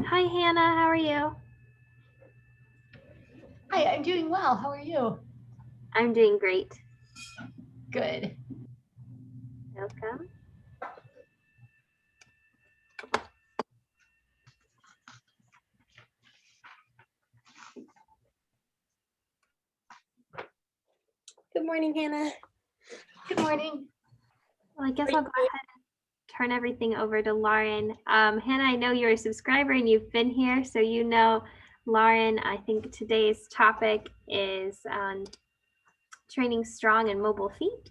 Hi, Hannah. How are you? Hi, I'm doing well. How are you? I'm doing great. Good. Welcome. Good morning, Hannah. Good morning. Well, I guess I'll go ahead and turn everything over to Lauren. Hannah, I know you're a subscriber and you've been here, so you know, Lauren, I think today's topic is training strong and mobile feet.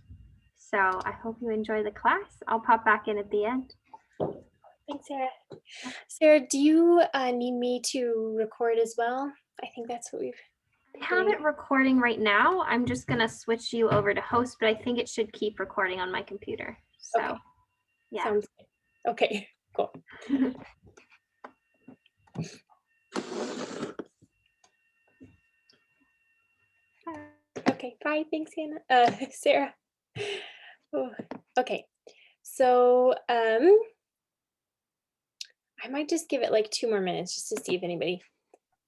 So I hope you enjoy the class. I'll pop back in at the end. Thanks, Sarah. Sarah, do you need me to record as well? I think that's what we've... I have it recording right now. I'm just going to switch you over to host, but I think it should keep recording on my computer. So, okay. Yeah. Sounds good. Okay, cool. Okay, bye. Thanks, Hannah. Sarah. Oh, okay, so I might just give it like 2 more minutes just to see if anybody,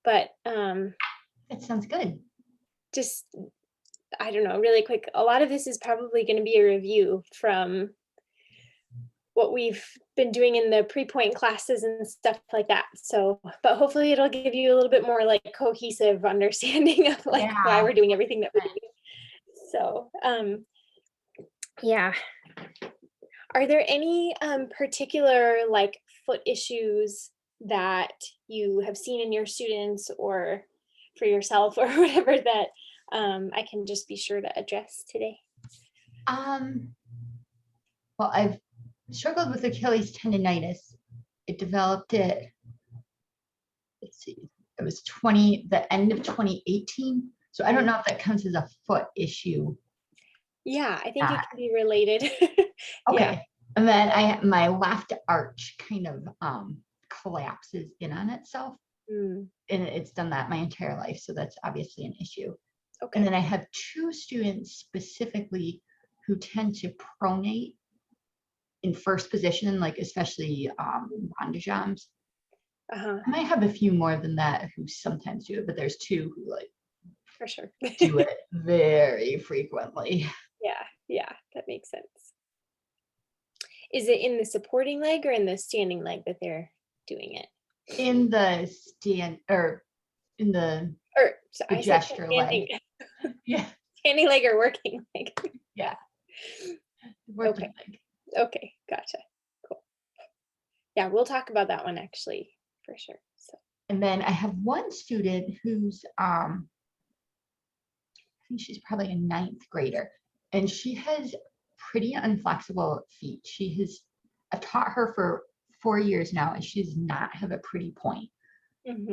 but That sounds good. just, I don't know, really quick. A lot of this is probably going to be a review from what we've been doing in the pre-point classes and stuff like that. So, but hopefully it'll give you a little bit more like cohesive understanding of like why we're doing everything that we're doing. So, yeah. Are there any particular like foot issues that you have seen in your students or for yourself or whatever that I can just be sure to address today? Well, I've struggled with Achilles tendinitis. It developed it, let's see, it was the end of 2018. So I don't know if that counts as a foot issue. Yeah, I think it can be related. Okay. Yeah. And then my left arch kind of collapses in on itself. And it's done that my entire life. So that's obviously an issue. Okay. And then I have 2 students specifically who tend to pronate in first position, like especially bandejams. I might have a few more than that who sometimes do it, but there's 2 who like for sure do it very frequently. Yeah, that makes sense. Is it in the supporting leg or in the standing leg that they're doing it? In the in the gesture leg. Yeah. Standing leg or working leg? Yeah. Working leg. Okay, gotcha. Cool. Yeah, we'll talk about that one actually for sure. So. And then I have one student who's I think she's probably a 9th grader, and she has pretty unflexible feet. I've taught her for 4 years now, and she does not have a pretty point. And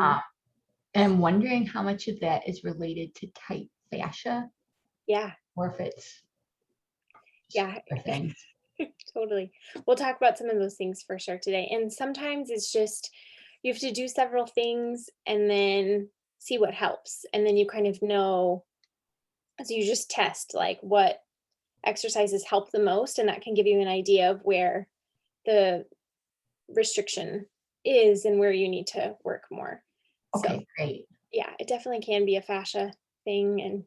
I'm wondering how much of that is related to tight fascia. Yeah. Or if it's things. Totally. We'll talk about some of those things for sure today. And sometimes it's just, you have to do several things and then see what helps. And then you kind of know, so you just test like what exercises help the most. And that can give you an idea of where the restriction is and where you need to work more. Okay, so, great. Yeah, it definitely can be a fascia thing. And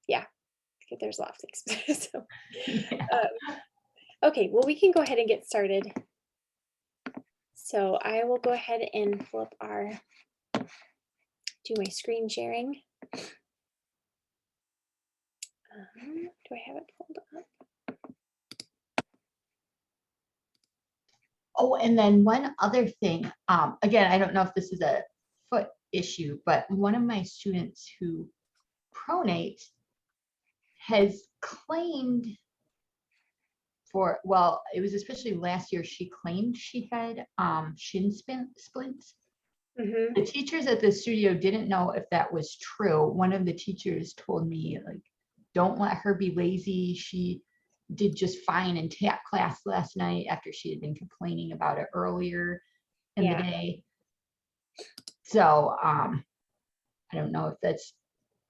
yeah, there's a lot of things. So, yeah. Okay, well, we can go ahead and get started. So I will go ahead and pull up do my screen sharing. Do I have it pulled up? Oh, and then one other thing, again, I don't know if this is a foot issue, but one of my students who pronates has claimed it was especially last year, she claimed she had shin splints. The teachers at the studio didn't know if that was true. One of the teachers told me, like, don't let her be lazy. She did just fine in tap class last night after she had been complaining about it earlier in the day. So I don't know if that's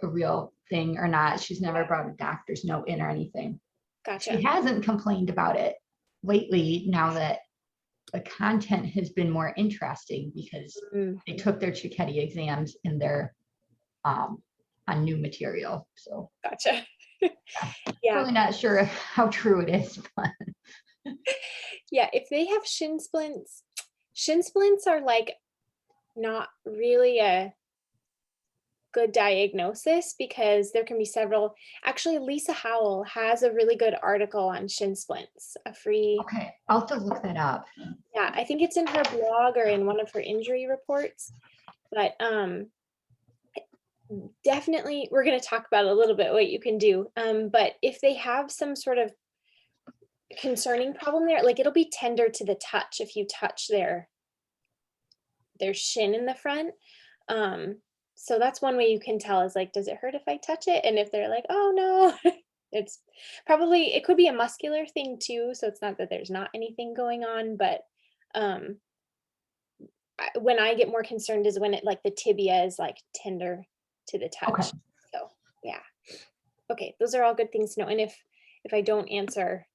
a real thing or not. She's never brought a doctor's note in or anything. Gotcha. She hasn't complained about it lately now that the content has been more interesting because they took their Chichetti exams and they're on new material. So Gotcha. Yeah. Really not sure how true it is, but Yeah, if they have shin splints are like not really a good diagnosis because there can be several. Actually, Lisa Howell has a really good article on shin splints, a free. okay, I'll have to look that up. Yeah, I think it's in her blog or in one of her injury reports. But definitely, we're going to talk about a little bit what you can do. But if they have some sort of concerning problem there, like it'll be tender to the touch if you touch their shin in the front. So that's one way you can tell is like, does it hurt if I touch it? And if they're like, oh no, it's probably, it could be a muscular thing too. So it's not that there's not anything going on, but when I get more concerned is when it like the tibia is like tender to the touch. Okay. So yeah. Okay, those are all good things to know. And if I don't answer,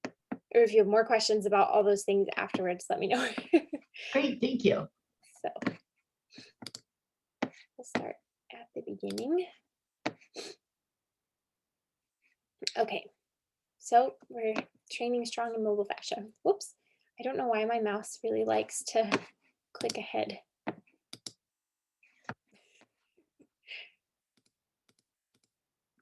or if you have more questions about all those things afterwards, let me know. Great, thank you. So we'll start at the beginning. Okay, so we're training strong and mobile fascia. Whoops, I don't know why my mouse really likes to click ahead.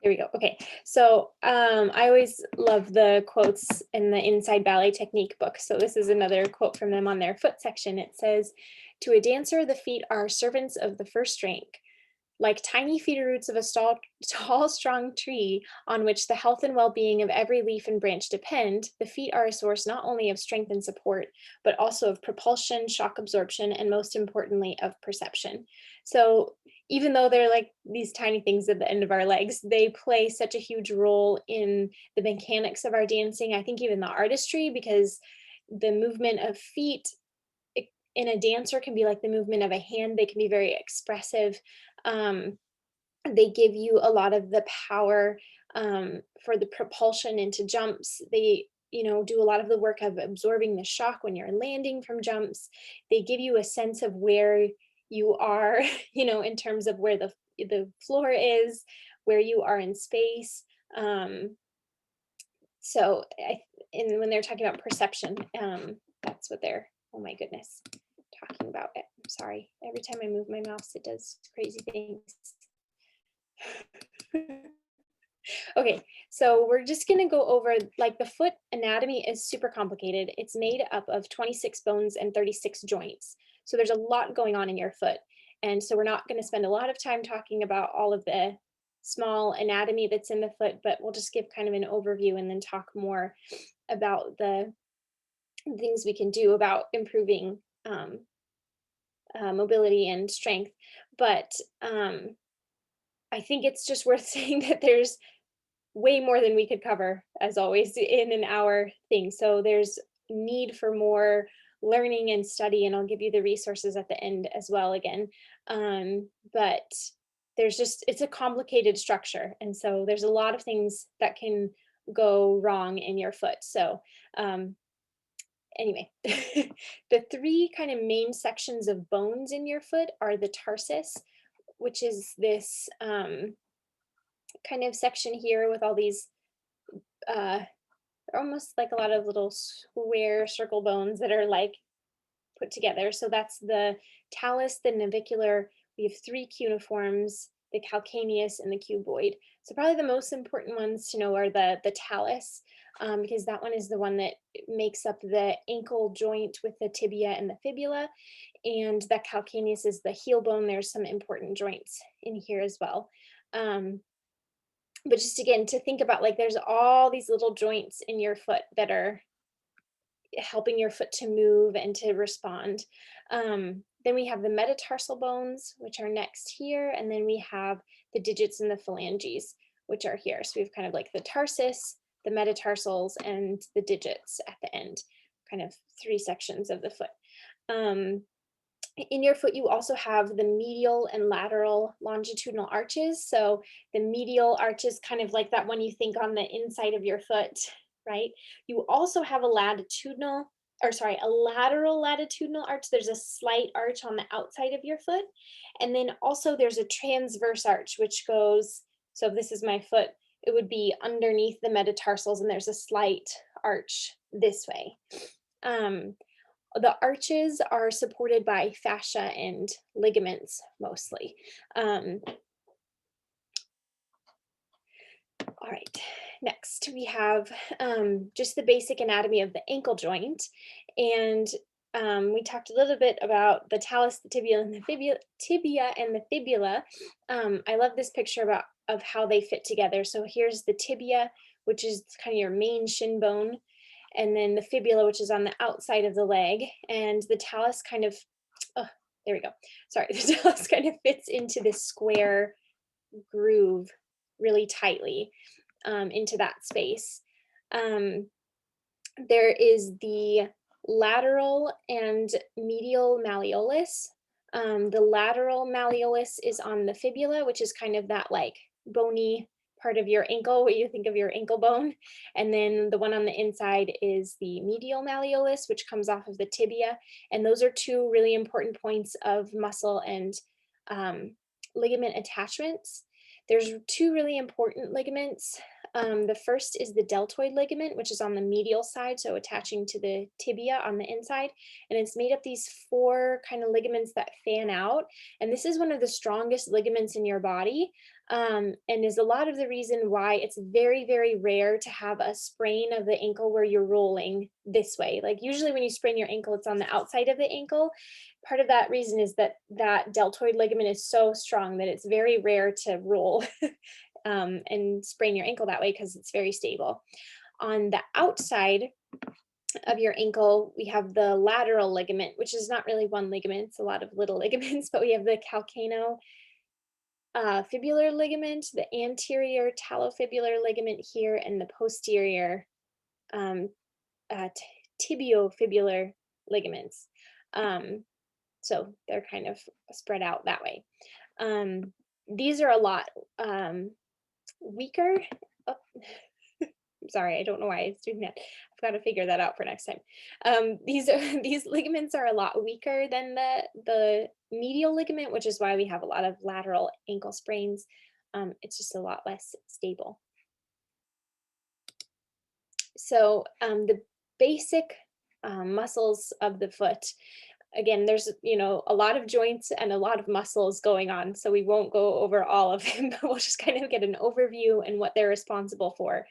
There we go. Okay, so I always love the quotes in the Inside Ballet Technique book. So this is another quote from them on their foot section. It says, "To a dancer, the feet are servants of the first rank. Like tiny feeder roots of a tall, strong tree on which the health and well-being of every leaf and branch depend, the feet are a source not only of strength and support, but also of propulsion, shock absorption, and most importantly, of perception." So even though they're like these tiny things at the end of our legs, they play such a huge role in the mechanics of our dancing. I think even the artistry, because the movement of feet in a dancer can be like the movement of a hand. They can be very expressive. They give you a lot of the power for the propulsion into jumps. They, do a lot of the work of absorbing the shock when you're landing from jumps. They give you a sense of where you are, in terms of where the floor is, where you are in space. So and when they're talking about perception, that's what they're, oh my goodness, talking about it. I'm sorry. Every time I move my mouse, it does crazy things. Okay, so we're just going to go over, like, the foot anatomy is super complicated. It's made up of 26 bones and 36 joints. So there's a lot going on in your foot. And so we're not going to spend a lot of time talking about all of the small anatomy that's in the foot, but we'll just give kind of an overview and then talk more about the things we can do about improving mobility and strength. But I think it's just worth saying that there's way more than we could cover, as always, in an hour thing. So there's need for more learning and study, and I'll give you the resources at the end as well again. But it's a complicated structure. And so there's a lot of things that can go wrong in your foot. So anyway, the three kind of main sections of bones in your foot are the tarsus, which is this kind of section here with all these almost like a lot of little square circle bones that are like put together. So that's the talus, the navicular. We have three cuneiforms, the calcaneus and the cuboid. So probably the most important ones to know are the talus, because that one is the one that makes up the ankle joint with the tibia and the fibula. And that calcaneus is the heel bone. There's some important joints in here as well. But just again, to think about, like, there's all these little joints in your foot that are helping your foot to move and to respond. Then we have the metatarsal bones, which are next here. And then we have the digits and the phalanges, which are here. So we have kind of like the tarsus, the metatarsals, and the digits at the end, kind of three sections of the foot. In your foot, you also have the medial and lateral longitudinal arches. So the medial arch is kind of like that one you think on the inside of your foot, right? You also have a latitudinal a lateral latitudinal arch. There's a slight arch on the outside of your foot. And then also there's a transverse arch, which goes, so if this is my foot, it would be underneath the metatarsals, and there's a slight arch this way. The arches are supported by fascia and ligaments mostly. All right, next we have just the basic anatomy of the ankle joint. And we talked a little bit about the talus, the tibia, and the tibia and the fibula. I love this picture of how they fit together. So here's the tibia, which is kind of your main shin bone, and then the fibula, which is on the outside of the leg, and the talus kind of, oh, there we go. Sorry, the talus kind of fits into this square groove really tightly into that space. There is the lateral and medial malleolus. The lateral malleolus is on the fibula, which is kind of that like bony part of your ankle, what you think of your ankle bone. And then the one on the inside is the medial malleolus, which comes off of the tibia. And those are two really important points of muscle and ligament attachments. There's two really important ligaments. The first is the deltoid ligament, which is on the medial side, so attaching to the tibia on the inside. And it's made up these four kind of ligaments that fan out. And this is one of the strongest ligaments in your body, and is a lot of the reason why it's very, very rare to have a sprain of the ankle where you're rolling this way. Like usually when you sprain your ankle, it's on the outside of the ankle. Part of that reason is that that deltoid ligament is so strong that it's very rare to roll and sprain your ankle that way because it's very stable. On the outside of your ankle, we have the lateral ligament, which is not really one ligament, it's a lot of little ligaments, but we have the calcano fibular ligament, the anterior talofibular ligament here, and the posterior tibiofibular ligaments. So they're kind of spread out that way. These are a lot weaker. Oh, I'm sorry, I don't know why I was doing that. I've got to figure that out for next time. These ligaments are a lot weaker than the medial ligament, which is why we have a lot of lateral ankle sprains. It's just a lot less stable. So the basic muscles of the foot. Again, there's, a lot of joints and a lot of muscles going on, so we won't go over all of them, but we'll just kind of get an overview and what they're responsible for.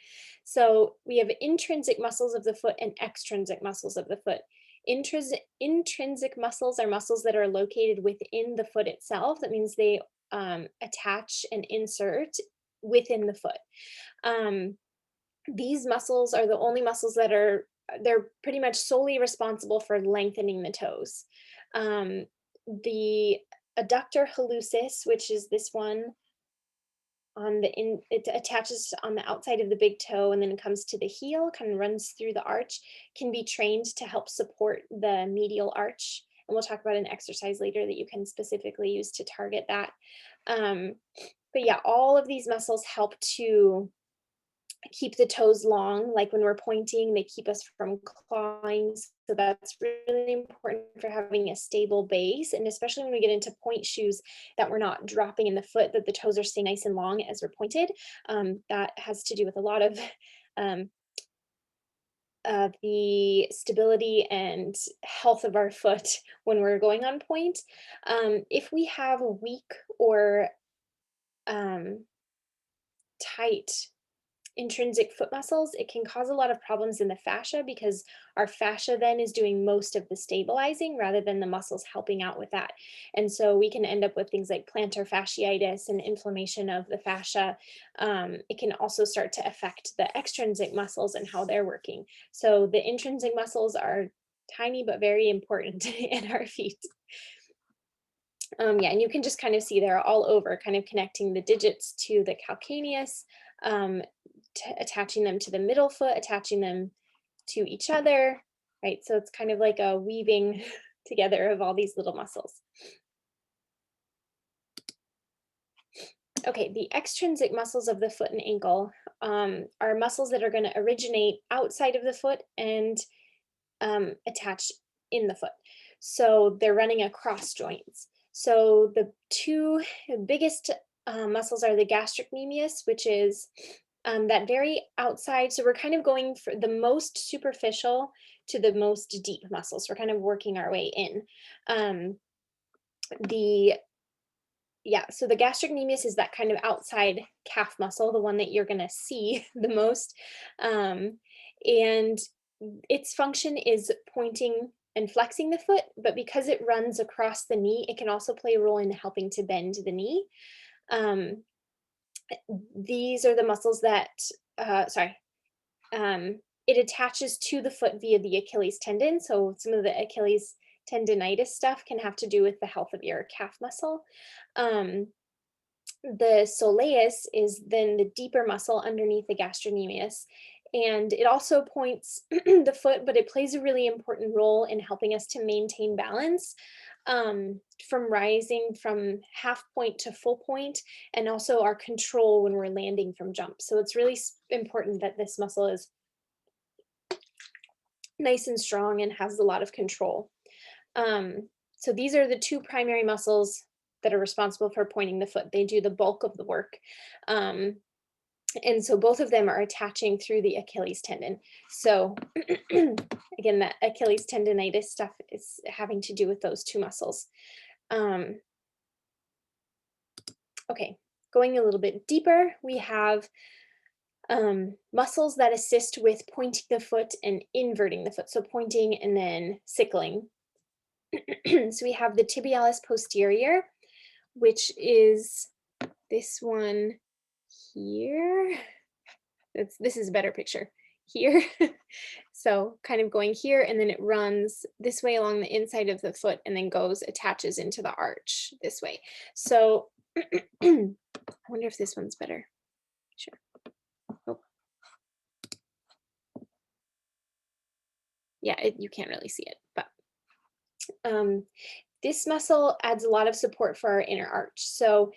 So we have intrinsic muscles of the foot and extrinsic muscles of the foot. Intrinsic muscles are muscles that are located within the foot itself. That means they attach and insert within the foot. These muscles are the only muscles that they're pretty much solely responsible for lengthening the toes. The adductor hallucis, which is this one it attaches on the outside of the big toe and then it comes to the heel, kind of runs through the arch, can be trained to help support the medial arch. And we'll talk about an exercise later that you can specifically use to target that. But yeah, all of these muscles help to keep the toes long, like when we're pointing, they keep us from clawing. So that's really important for having a stable base. And especially when we get into point shoes, that we're not dropping in the foot, that the toes are staying nice and long as we're pointed. That has to do with a lot of the stability and health of our foot when we're going on point. If we have weak or tight intrinsic foot muscles, it can cause a lot of problems in the fascia because our fascia then is doing most of the stabilizing rather than the muscles helping out with that. And so we can end up with things like plantar fasciitis and inflammation of the fascia. It can also start to affect the extrinsic muscles and how they're working. So the intrinsic muscles are tiny but very important in our feet. Yeah, and you can just kind of see they're all over, kind of connecting the digits to the calcaneus, attaching them to the middle foot, attaching them to each other, right? So it's kind of like a weaving together of all these little muscles. Okay, the extrinsic muscles of the foot and ankle are muscles that are going to originate outside of the foot and attached in the foot. So they're running across joints. So the two biggest muscles are the gastrocnemius, which is that very outside. So we're kind of going for the most superficial to the most deep muscles. We're kind of working our way in. So the gastrocnemius is that kind of outside calf muscle, the one that you're going to see the most. And its function is pointing and flexing the foot, but because it runs across the knee, it can also play a role in helping to bend the knee. These are the muscles that, it attaches to the foot via the Achilles tendon. So some of the Achilles tendinitis stuff can have to do with the health of your calf muscle. The soleus is then the deeper muscle underneath the gastrocnemius. And it also points the foot, but it plays a really important role in helping us to maintain balance from rising from half point to full point, and also our control when we're landing from jump. So it's really important that this muscle is nice and strong and has a lot of control. So these are the two primary muscles that are responsible for pointing the foot. They do the bulk of the work. And so both of them are attaching through the Achilles tendon. So again, that Achilles tendinitis stuff is having to do with those two muscles. Okay, going a little bit deeper, we have muscles that assist with pointing the foot and inverting the foot. So pointing and then sickling. So we have the Tibialis Posterior, which is this one here. This is a better picture here. So kind of going here, and then it runs this way along the inside of the foot and then attaches into the arch this way. So I wonder if this one's better. Sure. Oh. Yeah, you can't really see it, but this muscle adds a lot of support for our inner arch. So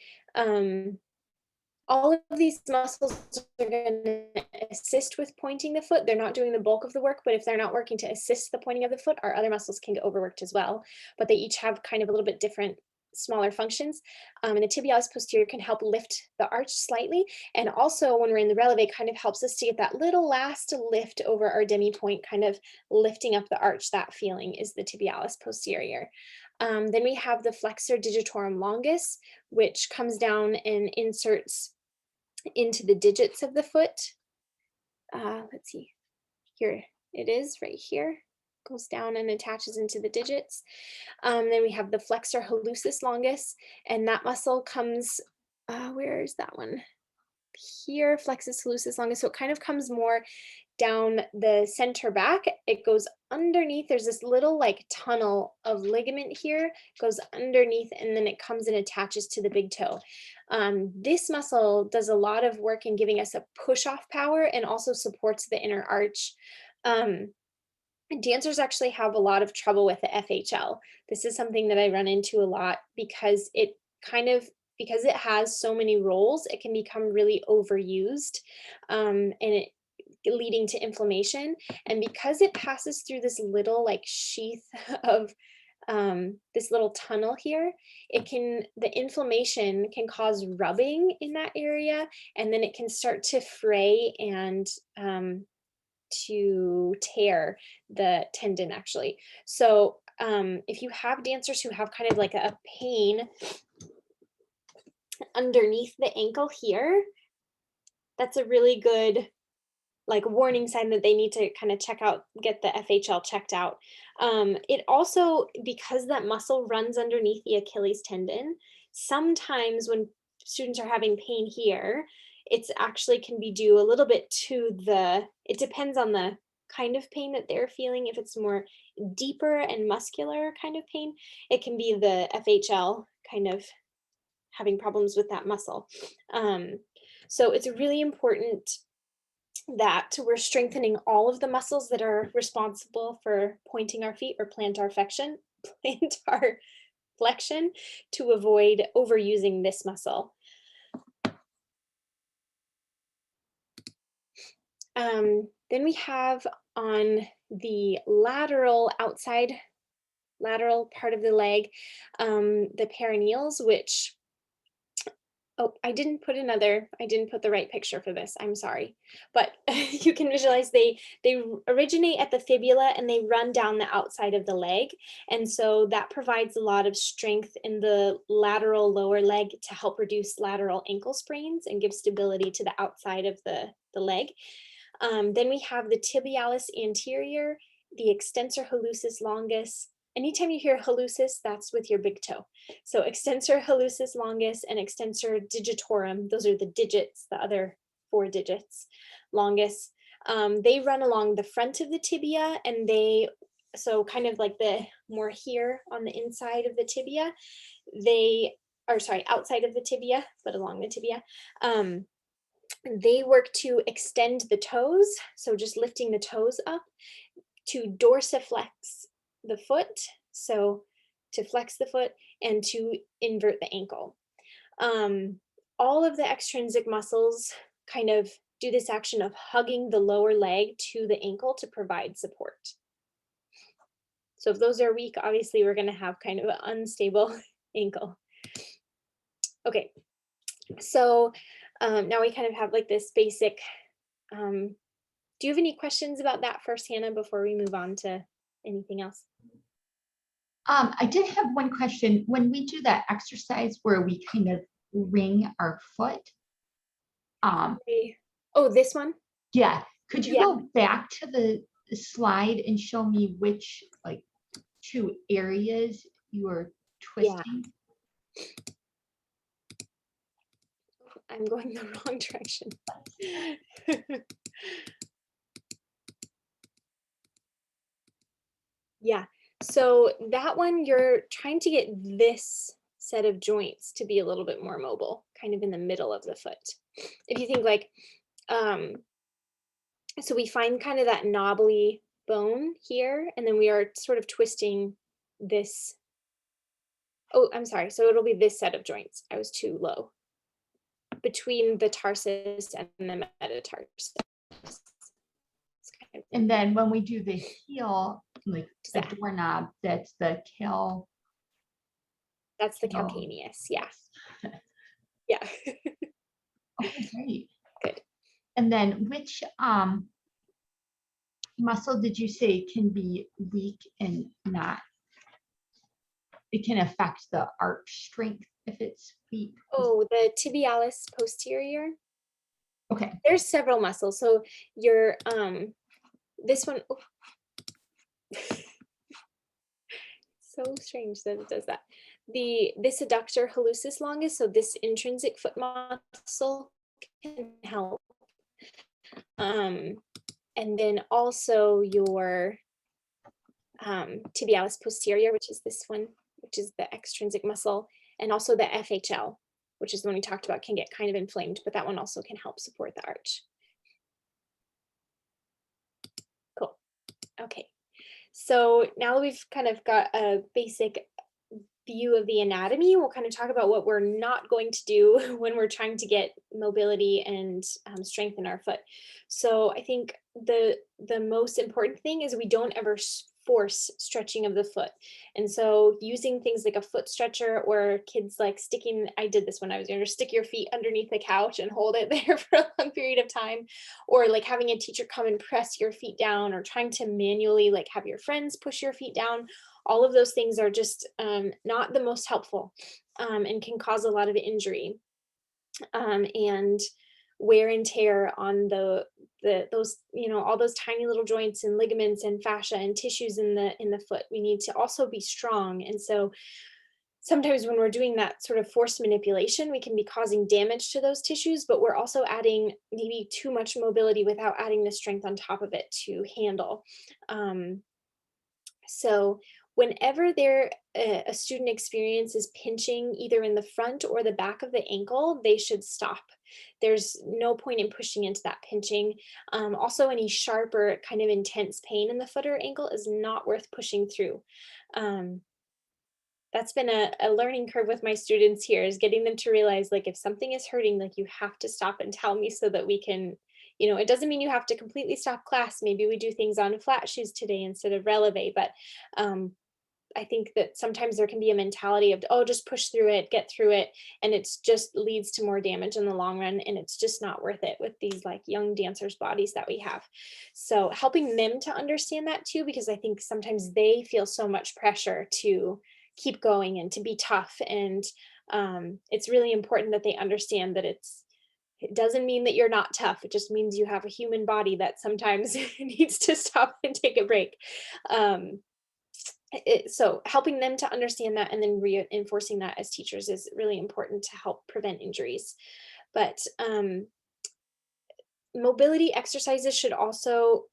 all of these muscles are going to assist with pointing the foot. They're not doing the bulk of the work, but if they're not working to assist the pointing of the foot, our other muscles can get overworked as well. But they each have kind of a little bit different, smaller functions. And the tibialis posterior can help lift the arch slightly. And also when we're in the releve, kind of helps us to get that little last lift over our demi point, kind of lifting up the arch. That feeling is the tibialis posterior. Then we have the flexor digitorum longus, which comes down and inserts into the digits of the foot. Let's see, here it is right here, goes down and attaches into the digits. Then we have the flexor hallucis longus, and that muscle comes, where is that one? Here, flexus hallucis longus. So it kind of comes more down the center back. It goes underneath. There's this little like tunnel of ligament here, goes underneath, and then it comes and attaches to the big toe. This muscle does a lot of work in giving us a push-off power and also supports the inner arch. Dancers actually have a lot of trouble with the FHL. This is something that I run into a lot because it has so many roles, it can become really overused, and it leading to inflammation. And because it passes through this little like sheath of this little tunnel here, the inflammation can cause rubbing in that area, and then it can start to fray and to tear the tendon actually. So if you have dancers who have kind of like a pain underneath the ankle here, that's a really good like warning sign that they need to kind of get the FHL checked out. It also, because that muscle runs underneath the Achilles tendon, sometimes when students are having pain here, it's actually can be due a little bit to it depends on the kind of pain that they're feeling. If it's more deeper and muscular kind of pain, it can be the FHL kind of having problems with that muscle. So it's really important that we're strengthening all of the muscles that are responsible for pointing our feet or plantar flexion to avoid overusing this muscle. Then we have on the lateral lateral part of the leg, the peroneals, which, oh, I didn't put the right picture for this, I'm sorry. But you can visualize they originate at the fibula and they run down the outside of the leg. And so that provides a lot of strength in the lateral lower leg to help reduce lateral ankle sprains and give stability to the outside of the leg. Then we have the Tibialis Anterior, the extensor hallucis longus. Anytime you hear hallucis, that's with your big toe. So extensor hallucis longus and extensor digitorum, those are the digits, the other 4 digits, longus. They run along the front of the tibia, and so kind of like the more here on the inside of the tibia, outside of the tibia, but along the tibia. They work to extend the toes, so just lifting the toes up, to dorsiflex the foot, so to flex the foot, and to invert the ankle. All of the extrinsic muscles kind of do this action of hugging the lower leg to the ankle to provide support. So if those are weak, obviously we're going to have kind of an unstable ankle. Okay, so now we kind of have like this basic, do you have any questions about that first, Hannah, before we move on to anything else? I did have one question. When we do that exercise where we kind of wring our foot. Oh, this one? Yeah. Could you go back to the slide and show me which like 2 areas you are twisting? Yeah. I'm going the wrong direction. Yeah. So that one, you're trying to get this set of joints to be a little bit more mobile, kind of in the middle of the foot. If you think like, so we find kind of that knobbly bone here, and then we are sort of twisting this. Oh, I'm sorry. So it'll be this set of joints. I was too low. Between the tarsus and the metatarsus. And then when we do the heel, like the doorknob, that's the cal. That's the calcaneus, yeah. Yeah. Okay, great. Good. And then which muscle did you say can be weak and not? It can affect the arch strength if it's weak. Oh, the tibialis posterior. Okay. There's several muscles. So your this one, oh. So strange that it does that. This adductor hallucis longus, so this intrinsic foot muscle can help. And then also your tibialis posterior, which is this one, which is the extrinsic muscle, and also the FHL, which is the one we talked about, can get kind of inflamed, but that one also can help support the arch. Cool. Okay. So now that we've kind of got a basic view of the anatomy, we'll kind of talk about what we're not going to do when we're trying to get mobility and strength in our foot. So I think the most important thing is we don't ever force stretching of the foot. And so using things like a foot stretcher, or kids like I did this when I was younger, stick your feet underneath the couch and hold it there for a long period of time, or like having a teacher come and press your feet down, or trying to manually like have your friends push your feet down. All of those things are just not the most helpful and can cause a lot of injury and wear and tear on those, all those tiny little joints and ligaments and fascia and tissues in the foot. We need to also be strong. And so sometimes when we're doing that sort of forced manipulation, we can be causing damage to those tissues, but we're also adding maybe too much mobility without adding the strength on top of it to handle. So whenever a student experiences pinching either in the front or the back of the ankle, they should stop. There's no point in pushing into that pinching. Also, any sharp or kind of intense pain in the foot or ankle is not worth pushing through. That's been a learning curve with my students here, is getting them to realize, like, if something is hurting, like, you have to stop and tell me so that we can, it doesn't mean you have to completely stop class. Maybe we do things on flat shoes today instead of releve, but I think that sometimes there can be a mentality of, oh, just push through it, get through it. And it's just leads to more damage in the long run. And it's just not worth it with these like young dancers' bodies that we have. So helping them to understand that too, because I think sometimes they feel so much pressure to keep going and to be tough. And it's really important that they understand that it doesn't mean that you're not tough. It just means you have a human body that sometimes needs to stop and take a break. So helping them to understand that and then reinforcing that as teachers is really important to help prevent injuries. But mobility exercises should also,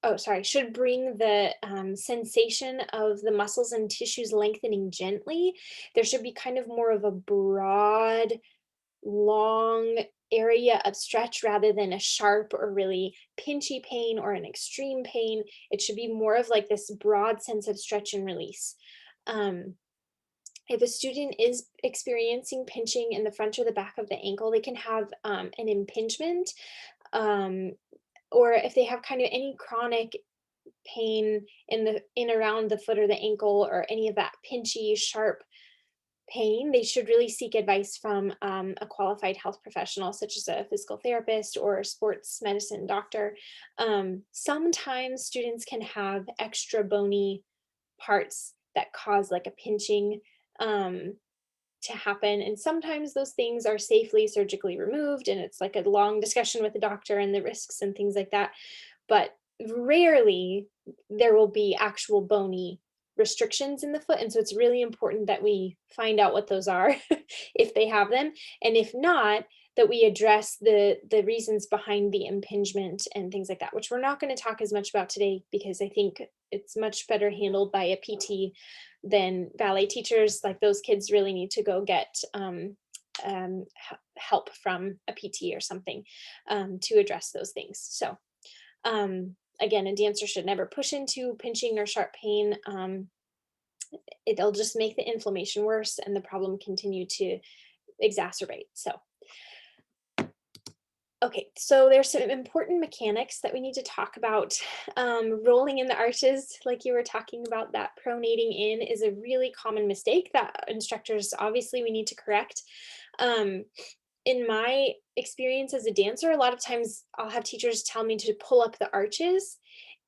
should bring the sensation of the muscles and tissues lengthening gently. There should be kind of more of a broad, long area of stretch rather than a sharp or really pinchy pain or an extreme pain. It should be more of like this broad sense of stretch and release. If a student is experiencing pinching in the front or the back of the ankle, they can have an impingement, or if they have kind of any chronic pain in around the foot or the ankle or any of that pinchy, sharp pain, they should really seek advice from a qualified health professional, such as a physical therapist or a sports medicine doctor. Sometimes students can have extra bony parts that cause like a pinching to happen. And sometimes those things are safely surgically removed, and it's like a long discussion with the doctor and the risks and things like that. But rarely there will be actual bony restrictions in the foot. And so it's really important that we find out what those are if they have them. And if not, that we address the reasons behind the impingement and things like that, which we're not going to talk as much about today because I think it's much better handled by a PT than ballet teachers. Like those kids really need to go get help from a PT or something to address those things. So again, a dancer should never push into pinching or sharp pain. It'll just make the inflammation worse and the problem continue to exacerbate. So, okay, so there's some important mechanics that we need to talk about. Rolling in the arches, like you were talking about, that pronating in is a really common mistake that instructors, obviously, we need to correct. In my experience as a dancer, a lot of times I'll have teachers tell me to pull up the arches,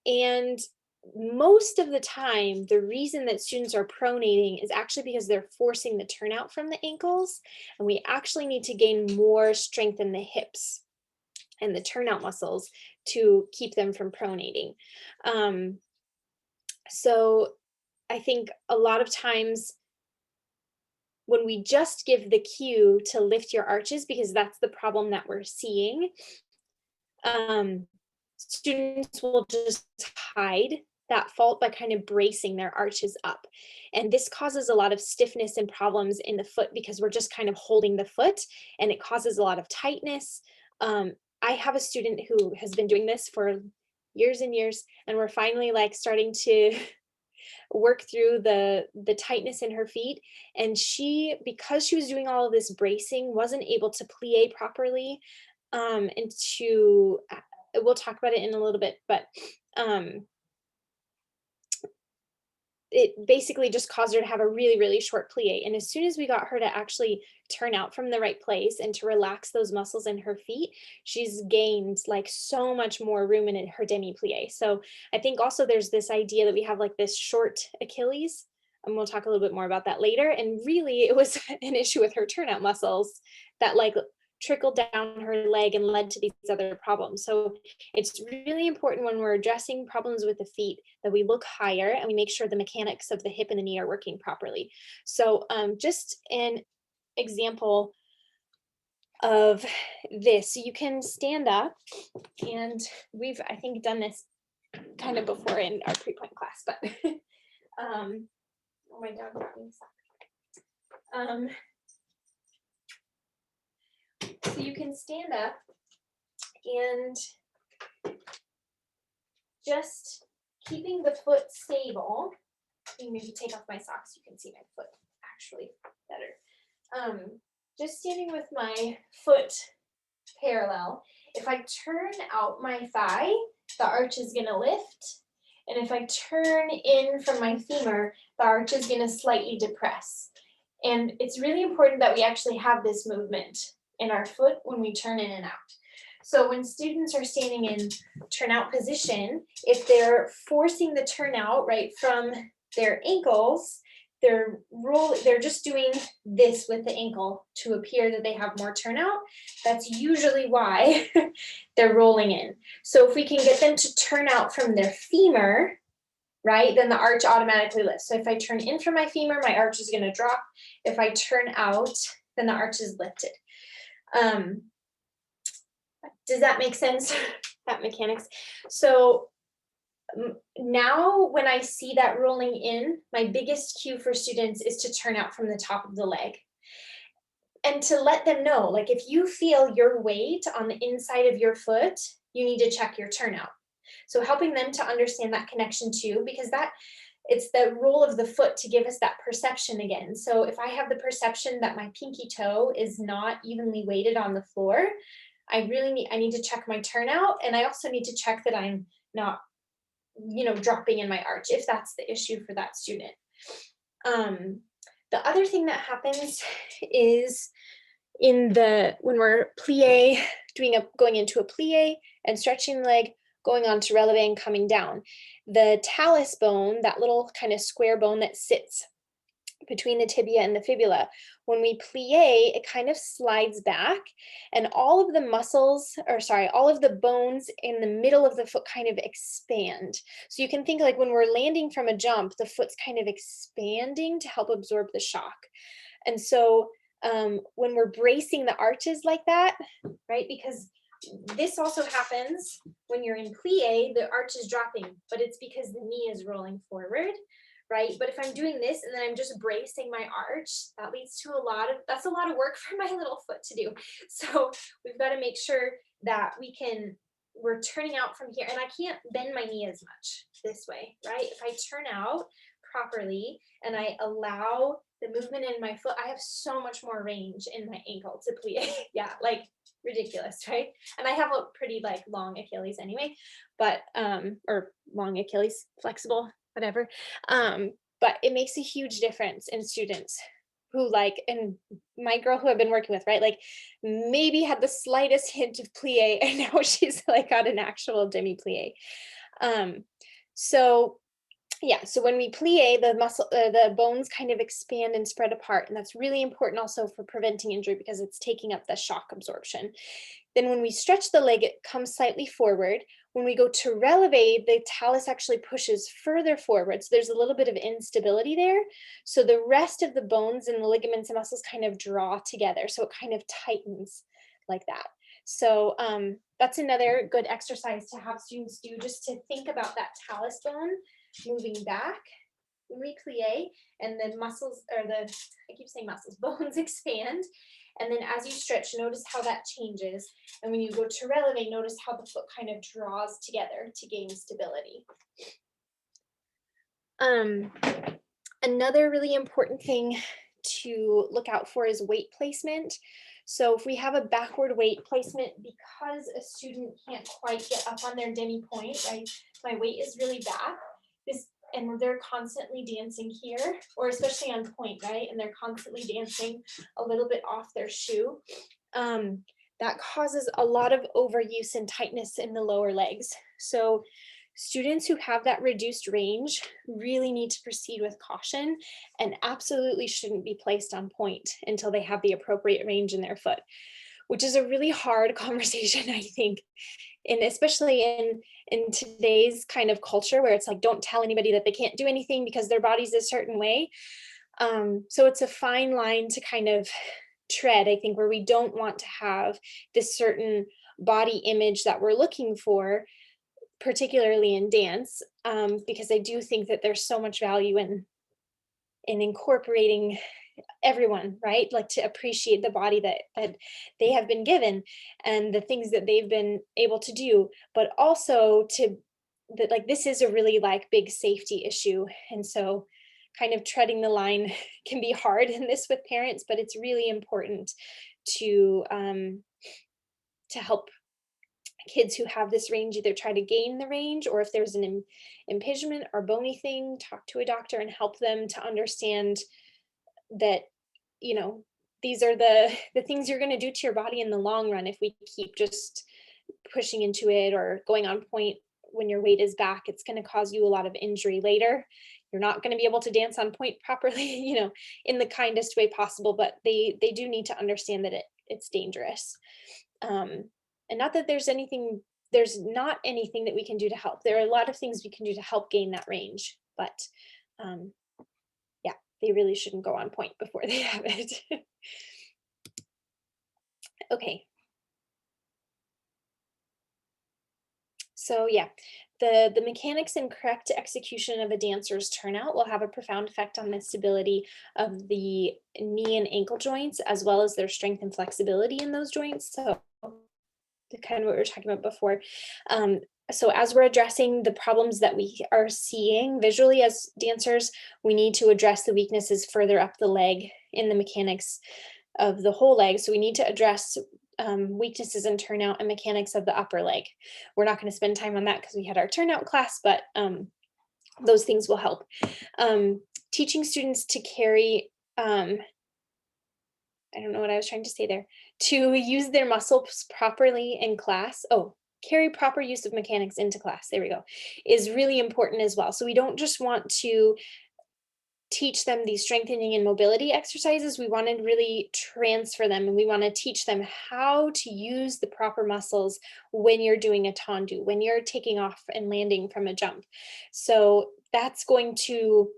and most of the time, the reason that students are pronating is actually because they're forcing the turnout from the ankles, and we actually need to gain more strength in the hips and the turnout muscles to keep them from pronating. So I think a lot of times when we just give the cue to lift your arches, because that's the problem that we're seeing, students will just hide that fault by kind of bracing their arches up. And this causes a lot of stiffness and problems in the foot because we're just kind of holding the foot, and it causes a lot of tightness. I have a student who has been doing this for years and years, and we're finally like starting to work through the tightness in her feet. And she, because she was doing all of this bracing, wasn't able to plie properly. And to, we'll talk about it in a little bit, but it basically just caused her to have a really, really short plie. And as soon as we got her to actually turn out from the right place and to relax those muscles in her feet, she's gained like so much more room in her demi plie. So I think also there's this idea that we have like this short Achilles, and we'll talk a little bit more about that later. And really it was an issue with her turnout muscles that like trickled down her leg and led to these other problems. So it's really important when we're addressing problems with the feet that we look higher and we make sure the mechanics of the hip and the knee are working properly. So just an example of this. So you can stand up, and we've, I think, done this kind of before in our pre-point class, but oh, my dog got me stuck. So you can stand up and just keeping the foot stable. Let me maybe take off my socks, you can see my foot actually better. Just standing with my foot parallel if I turn out my thigh, the arch is gonna lift. And if I turn in from my femur, the arch is gonna slightly depress. And it's really important that we actually have this movement in our foot when we turn in and out. So when students are standing in turnout position, if they're forcing the turnout right from their ankles, they're just doing this with the ankle to appear that they have more turnout. That's usually why they're rolling in. So if we can get them to turn out from their femur, right, then the arch automatically lifts. So if I turn in from my femur, my arch is going to drop. If I turn out, then the arch is lifted. Does that make sense? That mechanics. So now when I see that rolling in, my biggest cue for students is to turn out from the top of the leg. And to let them know, like if you feel your weight on the inside of your foot, you need to check your turnout. So helping them to understand that connection too, because it's the role of the foot to give us that perception again. So if I have the perception that my pinky toe is not evenly weighted on the floor, I need to check my turnout, and I also need to check that I'm not, dropping in my arch if that's the issue for that student. The other thing that happens is when we're plie, going into a plie and stretching the leg, going on to releve and coming down. The talus bone, that little kind of square bone that sits between the tibia and the fibula, when we plie, it kind of slides back, and all of the bones in the middle of the foot kind of expand. So you can think like when we're landing from a jump, the foot's kind of expanding to help absorb the shock. And so when we're bracing the arches like that, right, because this also happens when you're in plie, the arch is dropping, but it's because the knee is rolling forward, right? But if I'm doing this and then I'm just bracing my arch, that leads to that's a lot of work for my little foot to do. So we've got to make sure that we're turning out from here, and I can't bend my knee as much this way, right? If I turn out properly and I allow the movement in my foot, I have so much more range in my ankle to plie. Yeah, like ridiculous, right? And I have a pretty long Achilles anyway, but or long Achilles, flexible, whatever. But it makes a huge difference in students who and my girl who I've been working with, right? Maybe had the slightest hint of plie, and now she's got an actual demi plie. So when we plie, the bones kind of expand and spread apart, and that's really important also for preventing injury because it's taking up the shock absorption. Then when we stretch the leg, it comes slightly forward. When we go to releve, the talus actually pushes further forward, so there's a little bit of instability there. So the rest of the bones and the ligaments and muscles kind of draw together, so it kind of tightens like that. So that's another good exercise to have students do, just to think about that talus bone moving back when we plie, and then bones expand. And then as you stretch, notice how that changes. And when you go to releve, notice how the foot kind of draws together to gain stability. Another really important thing to look out for is weight placement. So if we have a backward weight placement, because a student can't quite get up on their demi point, right? My weight is really back. And they're constantly dancing here, or especially on point, right? And they're constantly dancing a little bit off their shoe. That causes a lot of overuse and tightness in the lower legs. So students who have that reduced range really need to proceed with caution and absolutely shouldn't be placed on point until they have the appropriate range in their foot, which is a really hard conversation, I think. And especially in today's kind of culture where it's don't tell anybody that they can't do anything because their body's a certain way. So it's a fine line to kind of tread, I think, where we don't want to have this certain body image that we're looking for, particularly in dance, because I do think that there's so much value in incorporating everyone, right? To appreciate the body that they have been given and the things that they've been able to do, but also that this is a really big safety issue. And so kind of treading the line can be hard in this with parents, but it's really important to help kids who have this range either try to gain the range, or if there's an impingement or bony thing, talk to a doctor and help them to understand that, you know, these are the things you're going to do to your body in the long run if we keep just pushing into it or going on point when your weight is back. It's going to cause you a lot of injury later. You're not going to be able to dance on point properly, you know, in the kindest way possible, but they do need to understand that it's dangerous. And not that there's not anything that we can do to help. There are a lot of things we can do to help gain that range, but yeah, they really shouldn't go on point before they have it. Okay. So yeah, the mechanics and correct execution of a dancer's turnout will have a profound effect on the stability of the knee and ankle joints, as well as their strength and flexibility in those joints. So kind of what we were talking about before. So as we're addressing the problems that we are seeing visually as dancers, we need to address the weaknesses further up the leg in the mechanics of the whole leg. So we need to address weaknesses in turnout and mechanics of the upper leg. We're not going to spend time on that because we had our turnout class, but those things will help. Teaching students to carry, I don't know what I was trying to say there, to use their muscles properly in class. Oh, carry proper use of mechanics into class, there we go, is really important as well. So we don't just want to teach them these strengthening and mobility exercises. We want to really transfer them, and we want to teach them how to use the proper muscles when you're doing a tendu, when you're taking off and landing from a jump. So that's going to,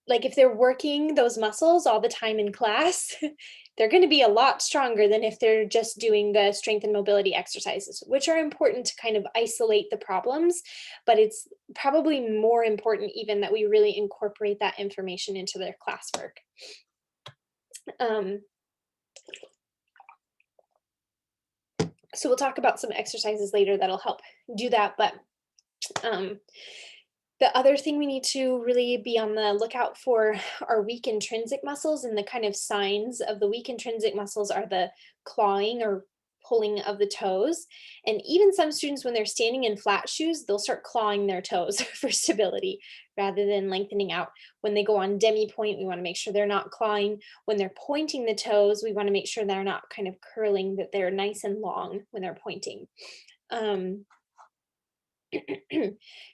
like, if they're working those muscles all the time in class, they're going to be a lot stronger than if they're just doing the strength and mobility exercises, which are important to kind of isolate the problems, but it's probably more important even that we really incorporate that information into their classwork. So we'll talk about some exercises later that'll help do that, but the other thing we need to really be on the lookout for are weak intrinsic muscles, and the kind of signs of the weak intrinsic muscles are the clawing or pulling of the toes. And even some students, when they're standing in flat shoes, they'll start clawing their toes for stability rather than lengthening out. When they go on Demi Point, we want to make sure they're not clawing. When they're pointing the toes, we want to make sure they're not kind of curling, that they're nice and long when they're pointing.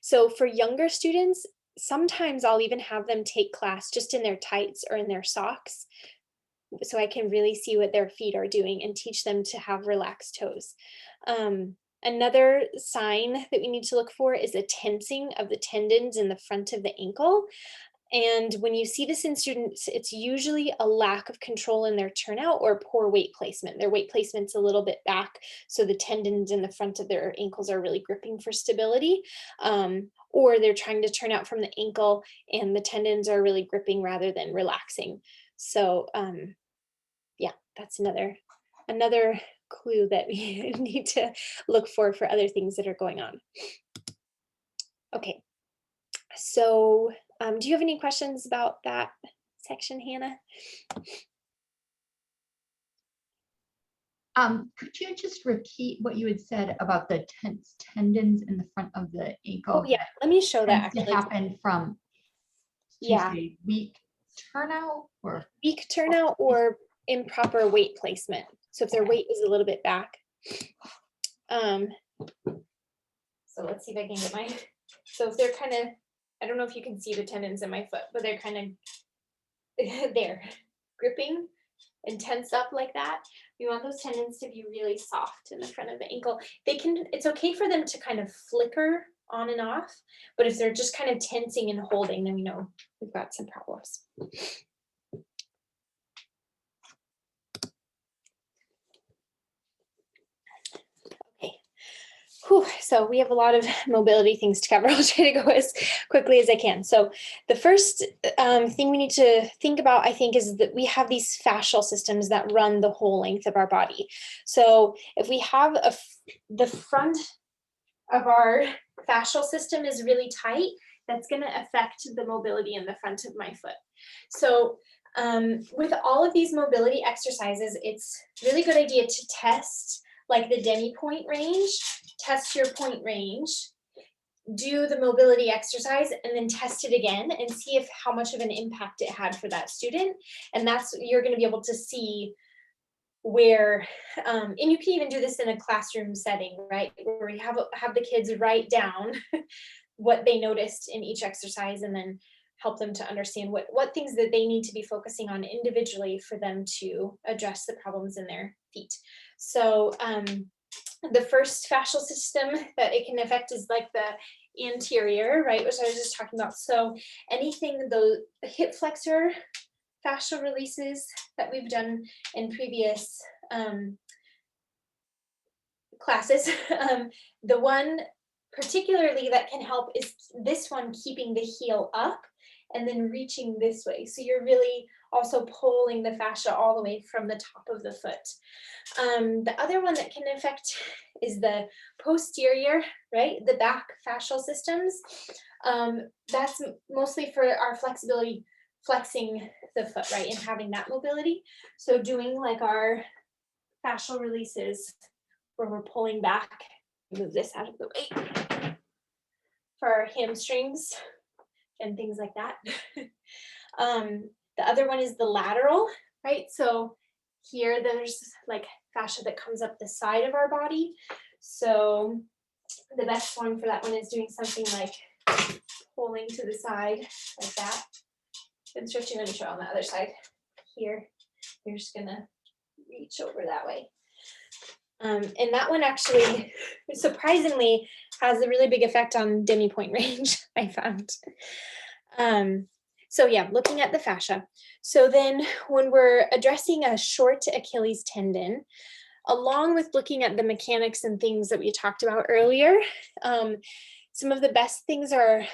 So for younger students, sometimes I'll even have them take class just in their tights or in their socks, so I can really see what their feet are doing and teach them to have relaxed toes. Another sign that we need to look for is a tensing of the tendons in the front of the ankle. And when you see this in students, it's usually a lack of control in their turnout or poor weight placement. Their weight placement's a little bit back, so the tendons in the front of their ankles are really gripping for stability. Or they're trying to turn out from the ankle and the tendons are really gripping rather than relaxing. So yeah, that's another clue that we need to look for other things that are going on. Okay, so do you have any questions about that section, Hannah? Could you just repeat what you had said about the tense tendons in the front of the ankle? Oh yeah, let me show that actually. To happen from, yeah, weak turnout or weak turnout or improper weight placement. So if their weight is a little bit back. So let's see if I can get my, so if they're kind of, I don't know if you can see the tendons in my foot, but they're kind of there, gripping and tensed up like that. We want those tendons to be really soft in the front of the ankle. They can, it's okay for them to kind of flicker on and off, but if they're just kind of tensing and holding, then we know we've got some problems. Whew, so we have a lot of mobility things to cover. I'll try to go as quickly as I can. So the first thing we need to think about, I think, is that we have these fascial systems that run the whole length of our body. So if we have the front of our fascial system is really tight, that's going to affect the mobility in the front of my foot. So with all of these mobility exercises, it's really good idea to test like the Demi Point range, test your point range, do the mobility exercise, and then test it again and see if how much of an impact it had for that student. And that's, you're going to be able to see where, and you can even do this in a classroom setting, right? Where you have the kids write down what they noticed in each exercise, and then help them to understand what things that they need to be focusing on individually for them to address the problems in their feet. So the first fascial system that it can affect is like the anterior, right, which I was just talking about. So anything, the hip flexor fascial releases that we've done in previous classes, the one particularly that can help is this one, keeping the heel up and then reaching this way. So you're really also pulling the fascia all the way from the top of the foot. The other one that can affect is the posterior, right? The back fascial systems. That's mostly for our flexibility, flexing the foot, right? And having that mobility. So doing like our fascial releases where we're pulling back, move this out of the way, for our hamstrings and things like that. The other one is the lateral, right? So here there's like fascia that comes up the side of our body. So the best one for that one is doing something like pulling to the side like that and stretching. Let me show on the other side. Here, you're just gonna reach over that way. And that one actually, surprisingly, has a really big effect on Demi Point range, I found. So yeah, looking at the fascia. So then when we're addressing a short Achilles tendon, along with looking at the mechanics and things that we talked about earlier, some of the best things are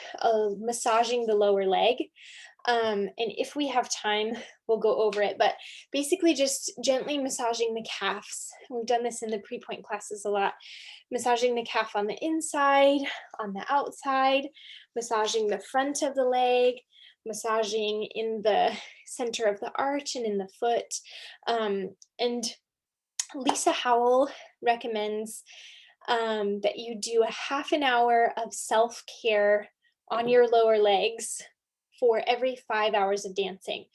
massaging the lower leg. And if we have time, we'll go over it, but basically just gently massaging the calves. We've done this in the pre-point classes a lot. Massaging the calf on the inside, on the outside, massaging the front of the leg, massaging in the center of the arch and in the foot. And Lisa Howell recommends that you do a half an hour of self-care on your lower legs for every 5 hours of dancing.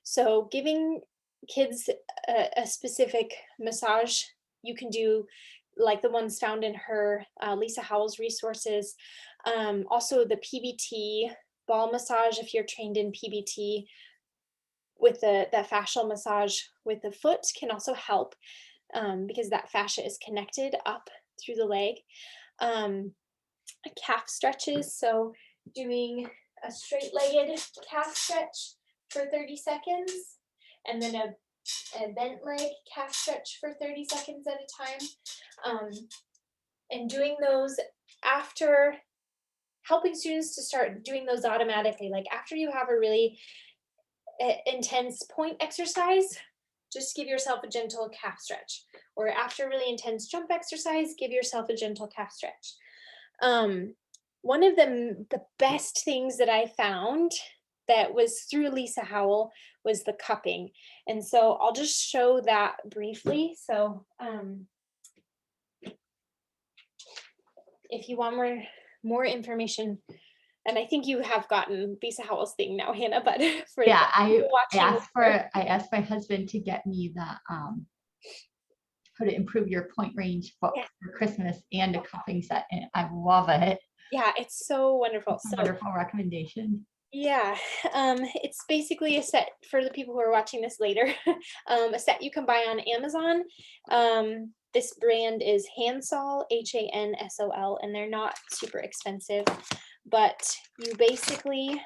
So giving kids a specific massage, you can do like the ones found in her Lisa Howell's resources. Also the PBT ball massage, if you're trained in PBT, with the fascial massage with the foot can also help because that fascia is connected up through the leg. Calf stretches, so doing a straight-legged calf stretch for 30 seconds, and then a bent leg calf stretch for 30 seconds at a time. And doing those after, helping students to start doing those automatically, like after you have a really intense point exercise, just give yourself a gentle calf stretch. Or after a really intense jump exercise, give yourself a gentle calf stretch. One of the best things that I found that was through Lisa Howell was the cupping. And so I'll just show that briefly. So if you want more information, and I think you have gotten Lisa Howell's thing now, Hannah, but for yeah, I asked my husband to get me the how to improve your point range book for Christmas and a cupping set, and I love it. Yeah, it's so wonderful. It's a wonderful recommendation. Yeah, it's basically a set for the people who are watching this later. A set you can buy on Amazon. This brand is Hansol, Hansol, and they're not super expensive, but you basically,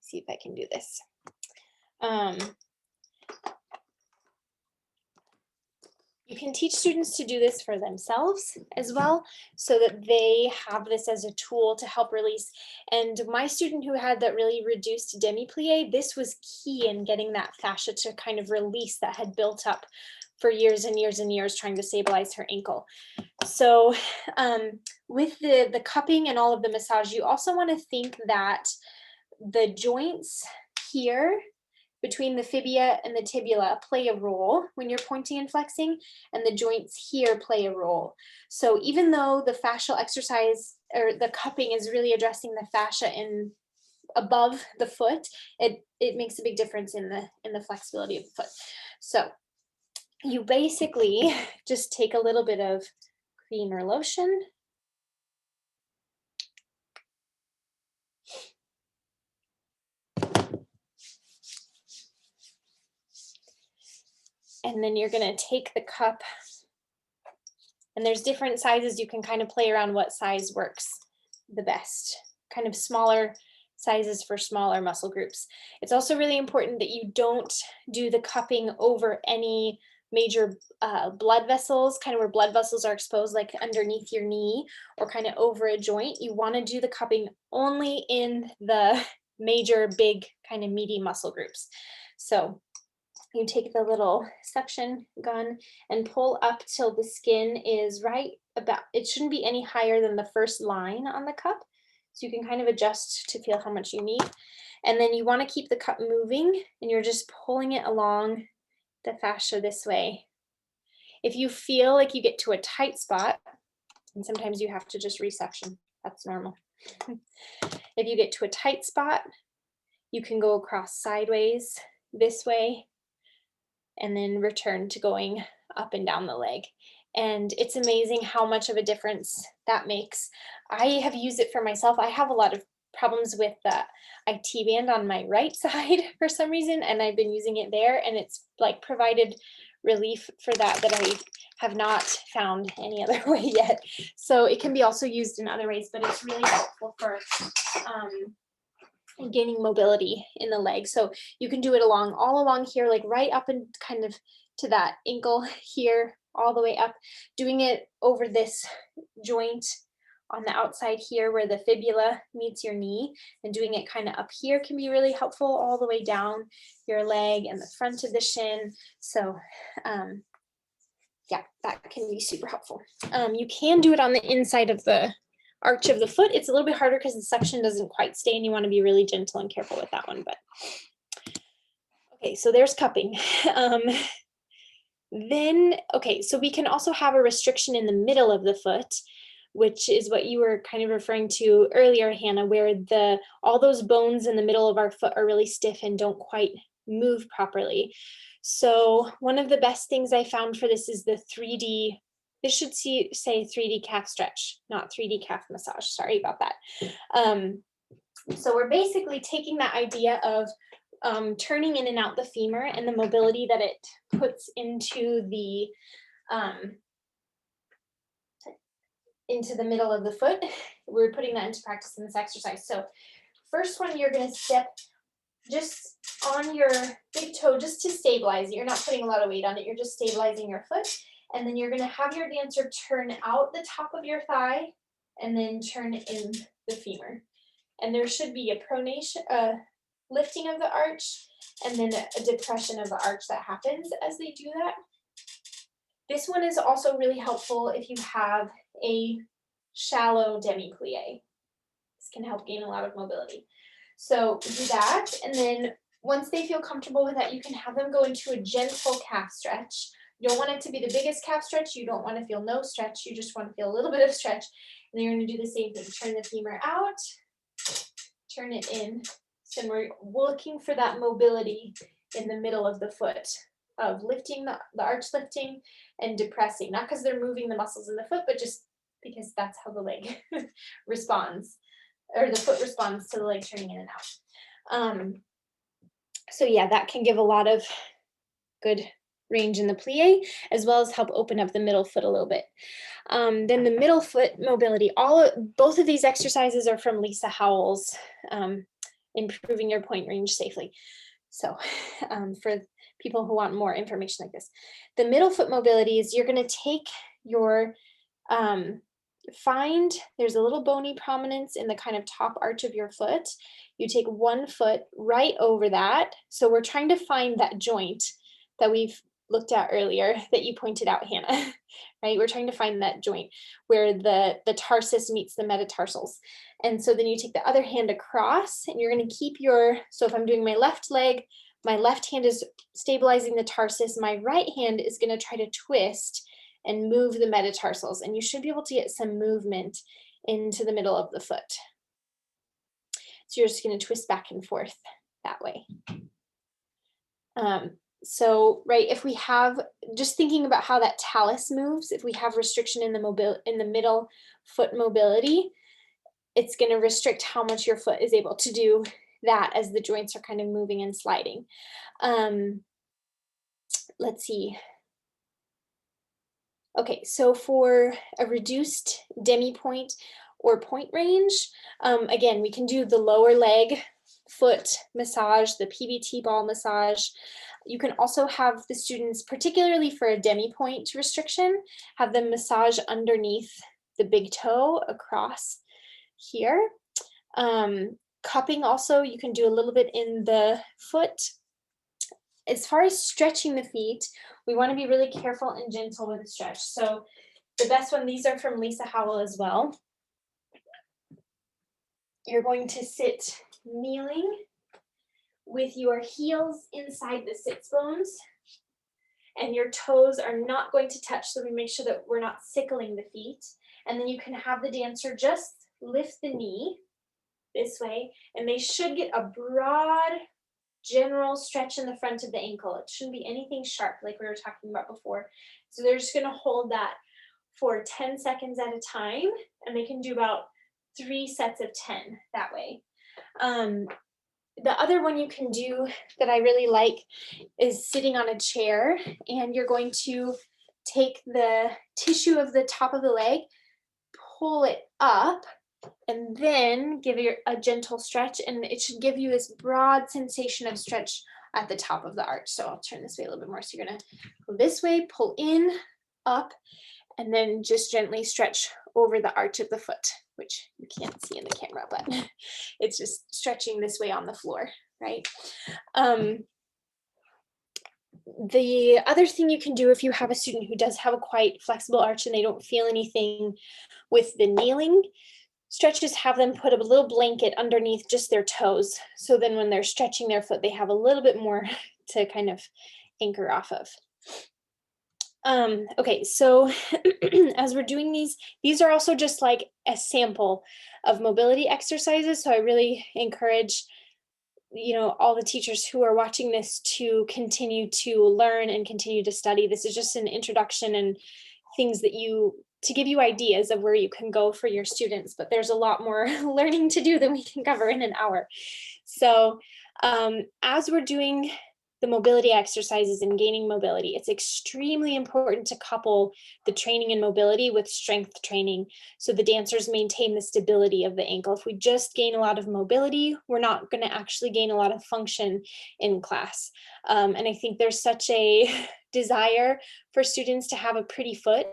see if I can do this. You can teach students to do this for themselves as well, so that they have this as a tool to help release. And my student who had that really reduced demi-plie, this was key in getting that fascia to kind of release that had built up for years and years and years trying to stabilize her ankle. So with the cupping and all of the massage, you also want to think that the joints here between the fibia and the tibia play a role when you're pointing and flexing, and the joints here play a role. So even though the fascial exercise or the cupping is really addressing the fascia in above the foot, it makes a big difference in the flexibility of the foot. So you basically just take a little bit of cream or lotion. And then you're going to take the cup, and there's different sizes. You can kind of play around what size works the best, kind of smaller sizes for smaller muscle groups. It's also really important that you don't do the cupping over any major blood vessels, kind of where blood vessels are exposed, like underneath your knee or kind of over a joint. You want to do the cupping only in the major, big, kind of meaty muscle groups. So you take the little suction gun and pull up till the skin is right about, it shouldn't be any higher than the first line on the cup. So you can kind of adjust to feel how much you need. And then you want to keep the cup moving, and you're just pulling it along the fascia this way. If you feel like you get to a tight spot, and sometimes you have to just resuction, that's normal. If you get to a tight spot, you can go across sideways this way, and then return to going up and down the leg. And it's amazing how much of a difference that makes. I have used it for myself. I have a lot of problems with the IT band on my right side for some reason, and I've been using it there, and it's like provided relief for that I have not found any other way yet. So it can be also used in other ways, but it's really helpful for gaining mobility in the leg. So you can do it all along here, like right up and kind of to that ankle here, all the way up, doing it over this joint on the outside here where the fibula meets your knee, and doing it kind of up here can be really helpful, all the way down your leg and the front of the shin. So yeah, that can be super helpful. You can do it on the inside of the arch of the foot. It's a little bit harder because the suction doesn't quite stay, and you want to be really gentle and careful with that one. But okay, so there's cupping. Then, okay, so we can also have a restriction in the middle of the foot, which is what you were kind of referring to earlier, Hannah, where all those bones in the middle of our foot are really stiff and don't quite move properly. So one of the best things I found for this is the 3D, this should say 3D calf stretch, not 3D calf massage. Sorry about that. So we're basically taking that idea of turning in and out the femur and the mobility that it puts into the middle of the foot. We're putting that into practice in this exercise. So first one, you're going to step just on your big toe just to stabilize it. You're not putting a lot of weight on it. You're just stabilizing your foot. And then you're going to have your dancer turn out the top of your thigh and then turn in the femur. And there should be a pronation, lifting of the arch, and then a depression of the arch that happens as they do that. This one is also really helpful if you have a shallow demi-plie. This can help gain a lot of mobility. So do that, and then once they feel comfortable with that, you can have them go into a gentle calf stretch. You don't want it to be the biggest calf stretch. You don't want to feel no stretch. You just want to feel a little bit of stretch. And then you're going to do the same thing. Turn the femur out, turn it in. So we're looking for that mobility in the middle of the foot, of lifting the arch lifting and depressing, not because they're moving the muscles in the foot, but just because that's how the leg responds, or the foot responds to the leg turning in and out. So yeah, that can give a lot of good range in the plie, as well as help open up the middle foot a little bit. Then the middle foot mobility, both of these exercises are from Lisa Howell's Improving Your Point Range Safely. So for people who want more information like this, the middle foot mobility is you're going to take your, there's a little bony prominence in the kind of top arch of your foot. You take one foot right over that. So we're trying to find that joint that we've looked at earlier that you pointed out, Hannah, right? We're trying to find that joint where the tarsus meets the metatarsals. And so then you take the other hand across, and you're going to keep so if I'm doing my left leg, my left hand is stabilizing the tarsus. My right hand is going to try to twist and move the metatarsals. And you should be able to get some movement into the middle of the foot. So you're just going to twist back and forth that way. So, right, if we have, just thinking about how that talus moves, if we have restriction in the middle foot mobility, it's going to restrict how much your foot is able to do that as the joints are kind of moving and sliding. Let's see. Okay, so for a reduced Demi Point or point range, again, we can do the lower leg foot massage, the PBT ball massage. You can also have the students, particularly for a Demi Point restriction, have them massage underneath the big toe across here. Cupping also, you can do a little bit in the foot. As far as stretching the feet, we want to be really careful and gentle with the stretch. So the best one, these are from Lisa Howell as well. You're going to sit kneeling with your heels inside the sits bones, and your toes are not going to touch, so we make sure that we're not sickling the feet. And then you can have the dancer just lift the knee this way, and they should get a broad general stretch in the front of the ankle. It shouldn't be anything sharp like we were talking about before. So they're just going to hold that for 10 seconds at a time, and they can do about 3 sets of 10 that way. The other one you can do that I really like is sitting on a chair, and you're going to take the tissue of the top of the leg, pull it up, and then give it a gentle stretch, and it should give you this broad sensation of stretch at the top of the arch. So I'll turn this way a little bit more. So you're going to go this way, pull in, up, and then just gently stretch over the arch of the foot, which you can't see in the camera, but it's just stretching this way on the floor, right? The other thing you can do if you have a student who does have a quite flexible arch and they don't feel anything with the kneeling stretches, have them put a little blanket underneath just their toes. So then when they're stretching their foot, they have a little bit more to kind of anchor off of. Okay, so as we're doing these are also just like a sample of mobility exercises. So I really encourage, all the teachers who are watching this to continue to learn and continue to study. This is just an introduction and things that to give you ideas of where you can go for your students, but there's a lot more learning to do than we can cover in an hour. So as we're doing the mobility exercises and gaining mobility, it's extremely important to couple the training and mobility with strength training so the dancers maintain the stability of the ankle. If we just gain a lot of mobility, we're not going to actually gain a lot of function in class. And I think there's such a desire for students to have a pretty foot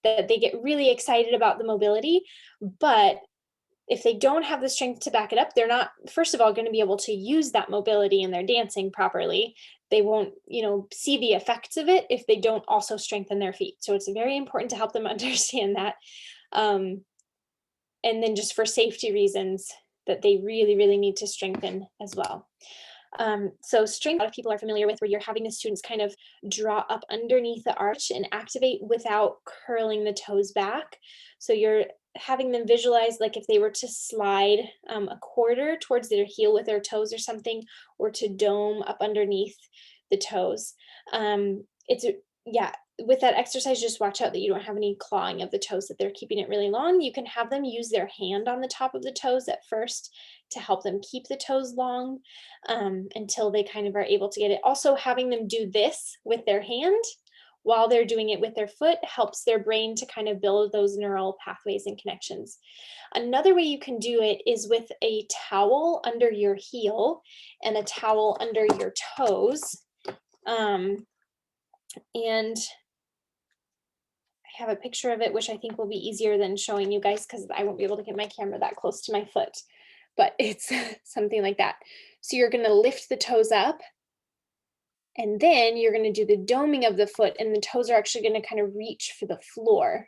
that they get really excited about the mobility, but if they don't have the strength to back it up, they're not, first of all, going to be able to use that mobility in their dancing properly. They won't, see the effects of it if they don't also strengthen their feet. So it's very important to help them understand that. And then just for safety reasons that they really, really need to strengthen as well. So strength, a lot of people are familiar with, where you're having the students kind of draw up underneath the arch and activate without curling the toes back. So you're having them visualize like if they were to slide a quarter towards their heel with their toes or something, or to dome up underneath the toes. With that exercise, just watch out that you don't have any clawing of the toes, that they're keeping it really long. You can have them use their hand on the top of the toes at first to help them keep the toes long until they kind of are able to get it. Also, having them do this with their hand while they're doing it with their foot helps their brain to kind of build those neural pathways and connections. Another way you can do it is with a towel under your heel and a towel under your toes. And I have a picture of it, which I think will be easier than showing you guys because I won't be able to get my camera that close to my foot, but it's something like that. So you're going to lift the toes up, and then you're going to do the doming of the foot, and the toes are actually going to kind of reach for the floor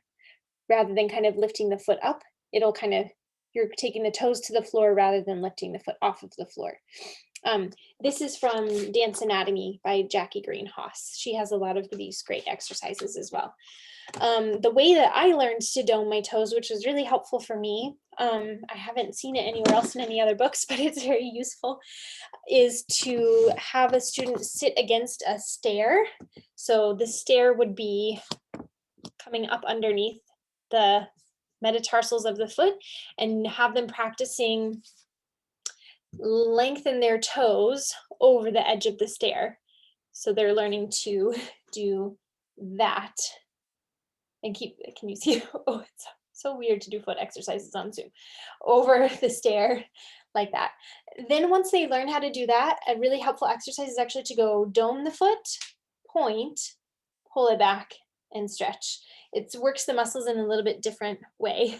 rather than kind of lifting the foot up. It'll kind of, you're taking the toes to the floor rather than lifting the foot off of the floor. This is from Dance Anatomy by Jackie Greenhoss. She has a lot of these great exercises as well. The way that I learned to dome my toes, which was really helpful for me, I haven't seen it anywhere else in any other books, but it's very useful, is to have a student sit against a stair. So the stair would be coming up underneath the metatarsals of the foot, and have them practicing lengthen their toes over the edge of the stair. So they're learning to do that. And can you see? Oh, it's so weird to do foot exercises on Zoom. Over the stair like that. Then once they learn how to do that, a really helpful exercise is actually to go dome the foot, point, pull it back, and stretch. It works the muscles in a little bit different way.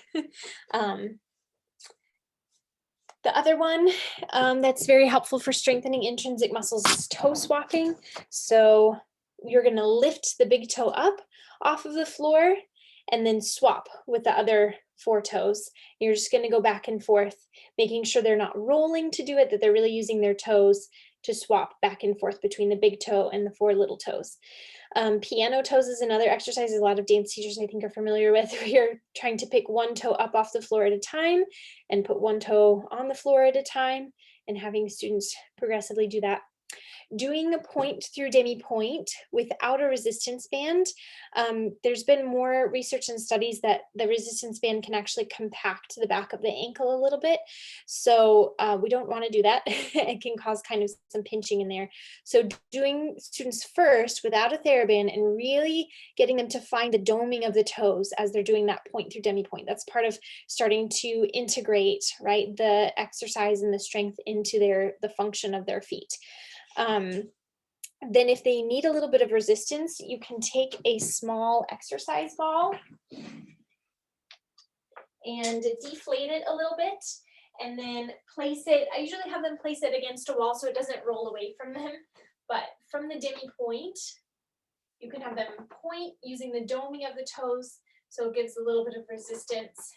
The other one that's very helpful for strengthening intrinsic muscles is toe swapping. So you're going to lift the big toe up off of the floor and then swap with the other 4 toes. You're just going to go back and forth, making sure they're not rolling to do it, that they're really using their toes to swap back and forth between the big toe and the 4 little toes. Piano toes is another exercise a lot of dance teachers I think are familiar with, where you're trying to pick 1 toe up off the floor at a time and put 1 toe on the floor at a time, and having students progressively do that. Doing the point through Demi Point without a resistance band, there's been more research and studies that the resistance band can actually compact the back of the ankle a little bit. So we don't want to do that. It can cause kind of some pinching in there. So doing students first without a Theraband and really getting them to find the doming of the toes as they're doing that point through Demi Point. That's part of starting to integrate, right, the exercise and the strength into the function of their feet. Then if they need a little bit of resistance, you can take a small exercise ball and deflate it a little bit and then place it. I usually have them place it against a wall so it doesn't roll away from them, but from the Demi Point, you can have them point using the doming of the toes, so it gives a little bit of resistance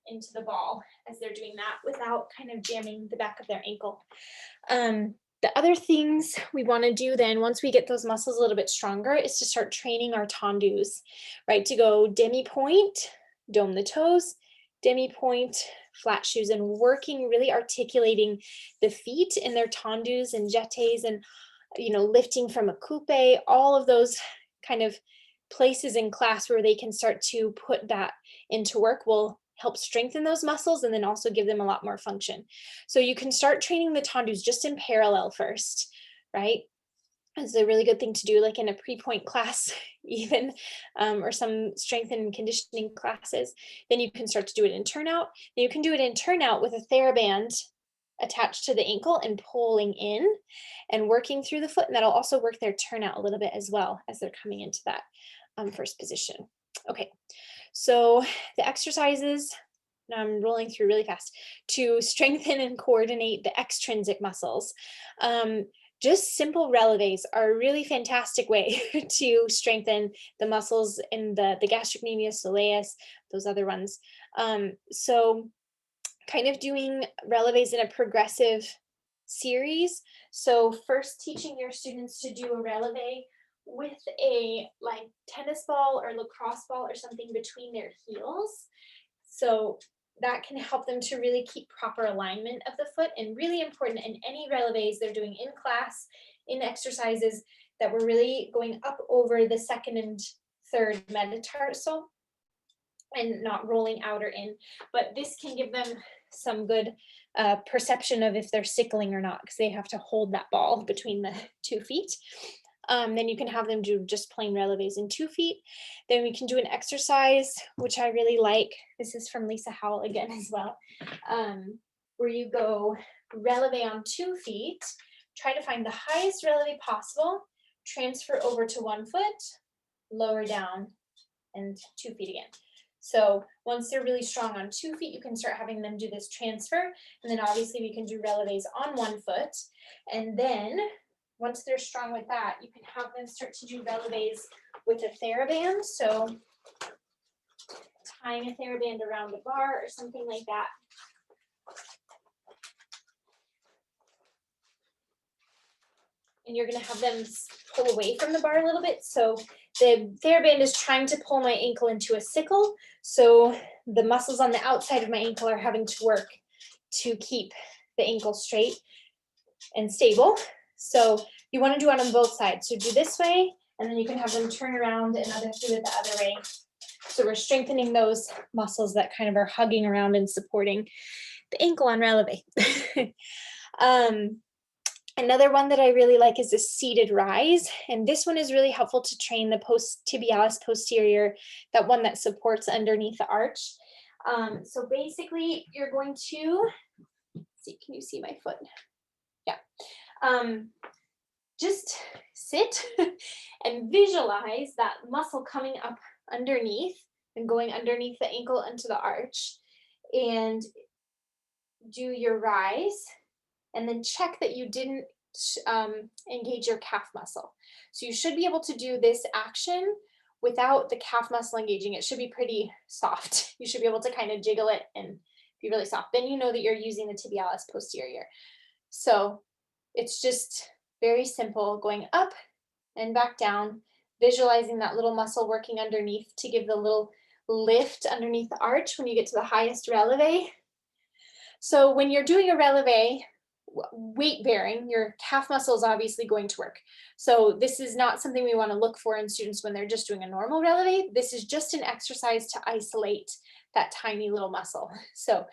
into the ball as they're doing that without kind of jamming the back of their ankle. The other things we want to do then, once we get those muscles a little bit stronger, is to start training our tendons, right? To go Demi Point, dome the toes, Demi Point, flat shoes, and working, really articulating the feet in their tendons and jetés, and, you know, lifting from a coupe, all of those kind of places in class where they can start to put that into work will help strengthen those muscles and then also give them a lot more function. So you can start training the tendons just in parallel first, right? It's a really good thing to do, like in a pre-point class even, or some strength and conditioning classes. Then you can start to do it in turnout. Then you can do it in turnout with a Theraband attached to the ankle and pulling in and working through the foot, and that'll also work their turnout a little bit as well as they're coming into that first position. Okay. So the exercises, now I'm rolling through really fast, to strengthen and coordinate the extrinsic muscles. Just simple releves are a really fantastic way to strengthen the muscles in the gastrocnemius, soleus, those other ones. So kind of doing releves in a progressive series. So first teaching your students to do a releve with a like tennis ball or lacrosse ball or something between their heels. So that can help them to really keep proper alignment of the foot, and really important in any releves they're doing in class, in exercises, that we're really going up over the 2nd and 3rd metatarsal and not rolling out or in. But this can give them some good perception of if they're sickling or not, because they have to hold that ball between the 2 feet. Then you can have them do just plain releves in 2 feet. Then we can do an exercise, which I really like. This is from Lisa Howell again as well, where you go releve on 2 feet, try to find the highest releve possible, transfer over to 1 foot, lower down, and 2 feet again. So once they're really strong on 2 feet, you can start having them do this transfer. And then obviously we can do releves on 1 foot. And then once they're strong with that, you can have them start to do releves with a Theraband. So tying a Theraband around a bar or something like that. and you're gonna have them pull away from the bar a little bit. So the Theraband is trying to pull my ankle into a sickle. So the muscles on the outside of my ankle are having to work to keep the ankle straight and stable. So you want to do it on both sides. So do this way, and then you can have them turn around and do it the other way. So we're strengthening those muscles that kind of are hugging around and supporting the ankle on releve. Another one that I really like is the seated rise. And this one is really helpful to train the tibialis posterior, that one that supports underneath the arch. So basically you're going to, see, can you see my foot? Yeah. Just sit and visualize that muscle coming up underneath and going underneath the ankle into the arch, and do your rise, and then check that you didn't engage your calf muscle. So you should be able to do this action without the calf muscle engaging. It should be pretty soft. You should be able to kind of jiggle it and be really soft. Then you know that you're using the tibialis posterior. So it's just very simple, going up and back down, visualizing that little muscle working underneath to give the little lift underneath the arch when you get to the highest releve. So when you're doing a releve, weight bearing, your calf muscle is obviously going to work. So this is not something we want to look for in students when they're just doing a normal releve. This is just an exercise to isolate that tiny little muscle. So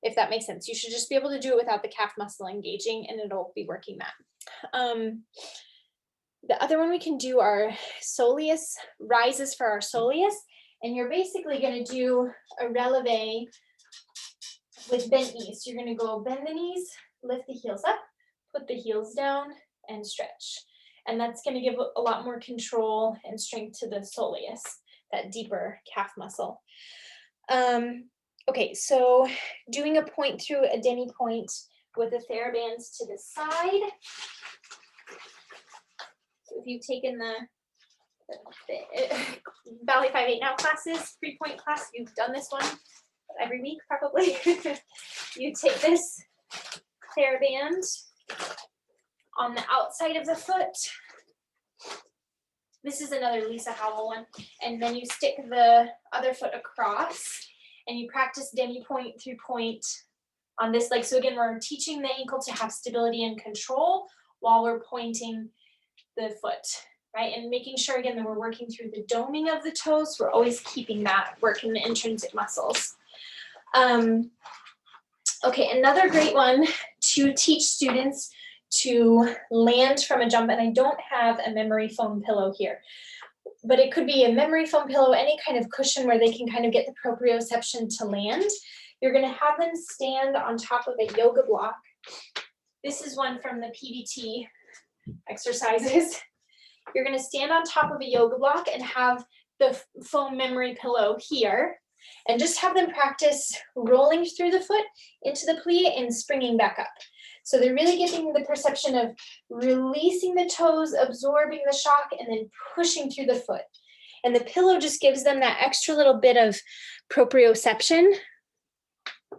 if that makes sense, you should just be able to do it without the calf muscle engaging, and it'll be working that. The other one we can do are Soleus Rises for our soleus. And you're basically going to do a releve with bent knees. You're going to go bend the knees, lift the heels up, put the heels down, and stretch. And that's going to give a lot more control and strength to the soleus, that deeper calf muscle. Okay, so doing a point through a Demi Point with the Therabands to the side. So if you've taken the Valley 5-8 now classes, 3-point class, you've done this one every week probably. You take this Theraband on the outside of the foot. This is another Lisa Howell one. And then you stick the other foot across and you practice Demi Point through point on this leg. So again, we're teaching the ankle to have stability and control while we're pointing the foot, right? And making sure again that we're working through the doming of the toes. We're always keeping that working the intrinsic muscles. Okay, another great one to teach students to land from a jump, and I don't have a memory foam pillow here, but it could be a memory foam pillow, any kind of cushion where they can kind of get the proprioception to land. You're going to have them stand on top of a yoga block. This is one from the PBT exercises. You're going to stand on top of a yoga block and have the foam memory pillow here, and just have them practice rolling through the foot into the plie and springing back up. So they're really getting the perception of releasing the toes, absorbing the shock, and then pushing through the foot. And the pillow just gives them that extra little bit of proprioception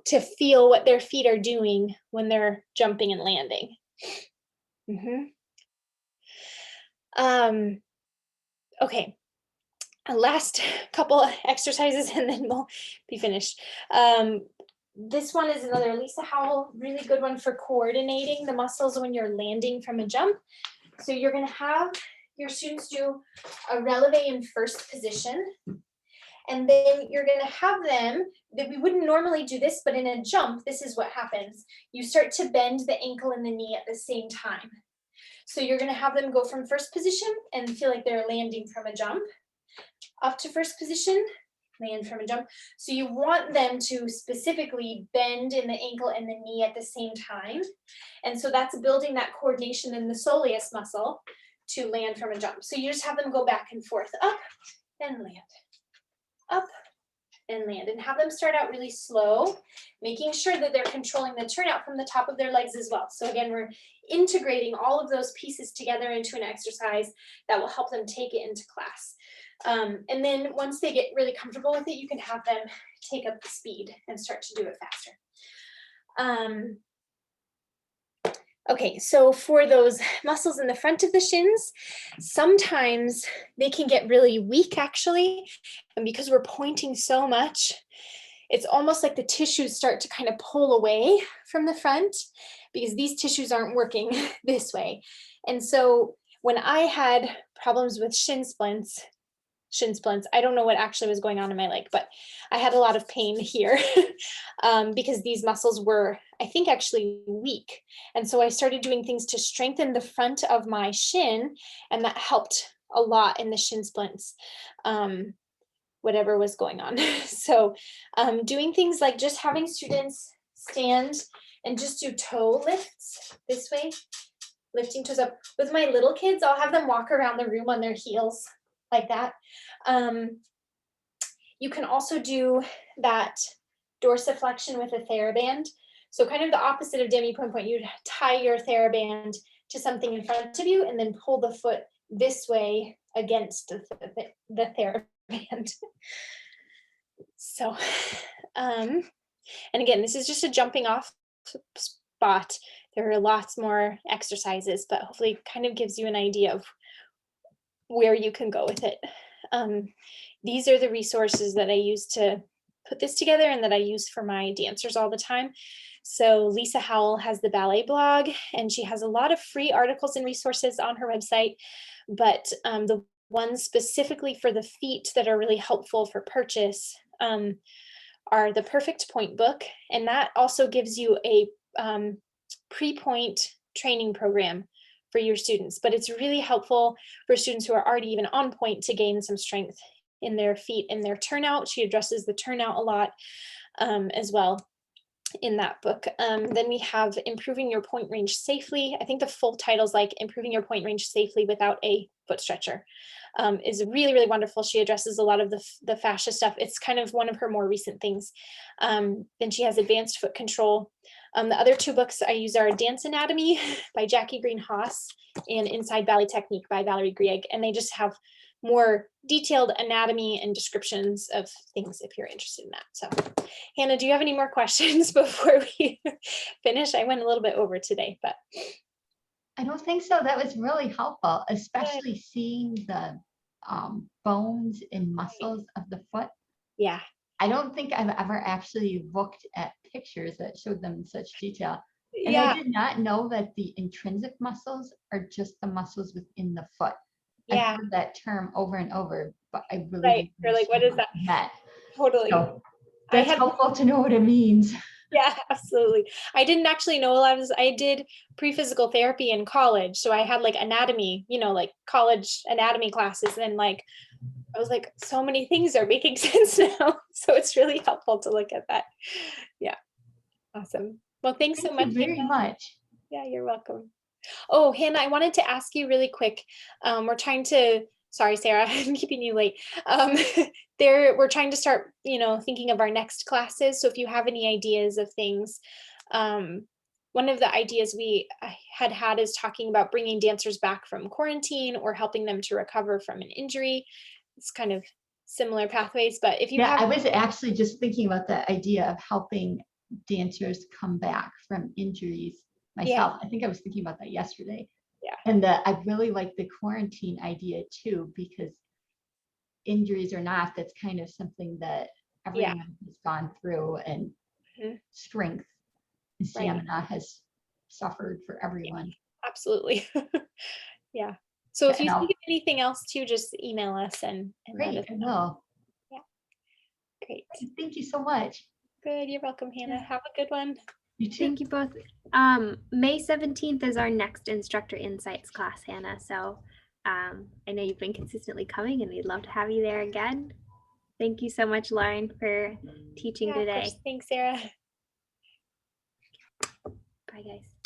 to feel what their feet are doing when they're jumping and landing. Okay, last couple exercises and then we'll be finished. This one is another Lisa Howell, really good one for coordinating the muscles when you're landing from a jump. So you're going to have your students do a releve in first position. And then you're going to have them, that we wouldn't normally do this, but in a jump, this is what happens. You start to bend the ankle and the knee at the same time. So you're going to have them go from first position and feel like they're landing from a jump, up to first position, land from a jump. So you want them to specifically bend in the ankle and the knee at the same time. And so that's building that coordination in the soleus muscle to land from a jump. So you just have them go back and forth, up and land, up and land, and have them start out really slow, making sure that they're controlling the turnout from the top of their legs as well. So again, we're integrating all of those pieces together into an exercise that will help them take it into class. And then once they get really comfortable with it, you can have them take up the speed and start to do it faster. Okay, so for those muscles in the front of the shins, sometimes they can get really weak actually. And because we're pointing so much, it's almost like the tissues start to kind of pull away from the front because these tissues aren't working this way. And so when I had problems with shin splints, I don't know what actually was going on in my leg, but I had a lot of pain here because these muscles were, I think, actually weak. And so I started doing things to strengthen the front of my shin, and that helped a lot in the shin splints, whatever was going on. So doing things like just having students stand and just do toe lifts this way, lifting toes up. With my little kids, I'll have them walk around the room on their heels like that. You can also do that dorsiflexion with a Theraband. So kind of the opposite of Demi Point. You'd tie your Theraband to something in front of you and then pull the foot this way against the Theraband. So, and again, this is just a jumping off spot. There are lots more exercises, but hopefully kind of gives you an idea of where you can go with it. These are the resources that I use to put this together and that I use for my dancers all the time. So Lisa Howell has the ballet blog, and she has a lot of free articles and resources on her website, but the ones specifically for the feet that are really helpful for purchase are the Perfect Point book, and that also gives you a pre-point training program for your students, but it's really helpful for students who are already even on point to gain some strength in their feet and their turnout. She addresses the turnout a lot as well in that book. Then we have Improving Your Point Range Safely. I think the full title is like Improving Your Point Range Safely Without a Foot Stretcher. Is really, really wonderful. She addresses a lot of the fascia stuff. It's kind of one of her more recent things. Then she has Advanced Foot Control. The other two books I use are Dance Anatomy by Jackie Green-Haas and Inside Ballet Technique by Valerie Grieg. And they just have more detailed anatomy and descriptions of things if you're interested in that. So Hannah, do you have any more questions before we finish? I went a little bit over today, but. I don't think so. That was really helpful, especially seeing the bones and muscles of the foot. Yeah. I don't think I've ever actually looked at pictures that showed them in such detail. And Yeah. I did not know that the intrinsic muscles are just the muscles within the foot. Yeah. I've heard that term over and over, but I really right. You're like, what is that? Meant. Totally. So that's helpful to know what it means. Yeah, absolutely. I didn't actually know a lot of this. I did pre-physical therapy in college. So I had like anatomy, you know, like college anatomy classes. And like, I was like, so many things are making sense now. So it's really helpful to look at that. Yeah. Awesome. Well, thanks so much. Thank you very much. Yeah, you're welcome. Oh, Hannah, I wanted to ask you really quick. We're trying to, sorry, Sarah, I'm keeping you late. We're trying to start, you know, thinking of our next classes. So if you have any ideas of things, one of the ideas we had is talking about bringing dancers back from quarantine or helping them to recover from an injury. It's kind of similar pathways, but if you have. I was actually just thinking about the idea of helping dancers come back from injuries myself. I think I was thinking about that yesterday. Yeah. And I really like the quarantine idea too, because injuries or not, that's kind of something that everyone has gone through, and strength and stamina has suffered for everyone. Yeah, absolutely. Yeah. So if you think of anything else too, just email us and great, I will. Yeah. Great. Thank you so much. Good. You're welcome, Hannah. Have a good one. You too. Thank you both. May 17th is our next Instructor Insights class, Hannah. So I know you've been consistently coming, and we'd love to have you there again. Thank you so much, Lauren, for teaching today. Thanks, Sarah. Bye, guys.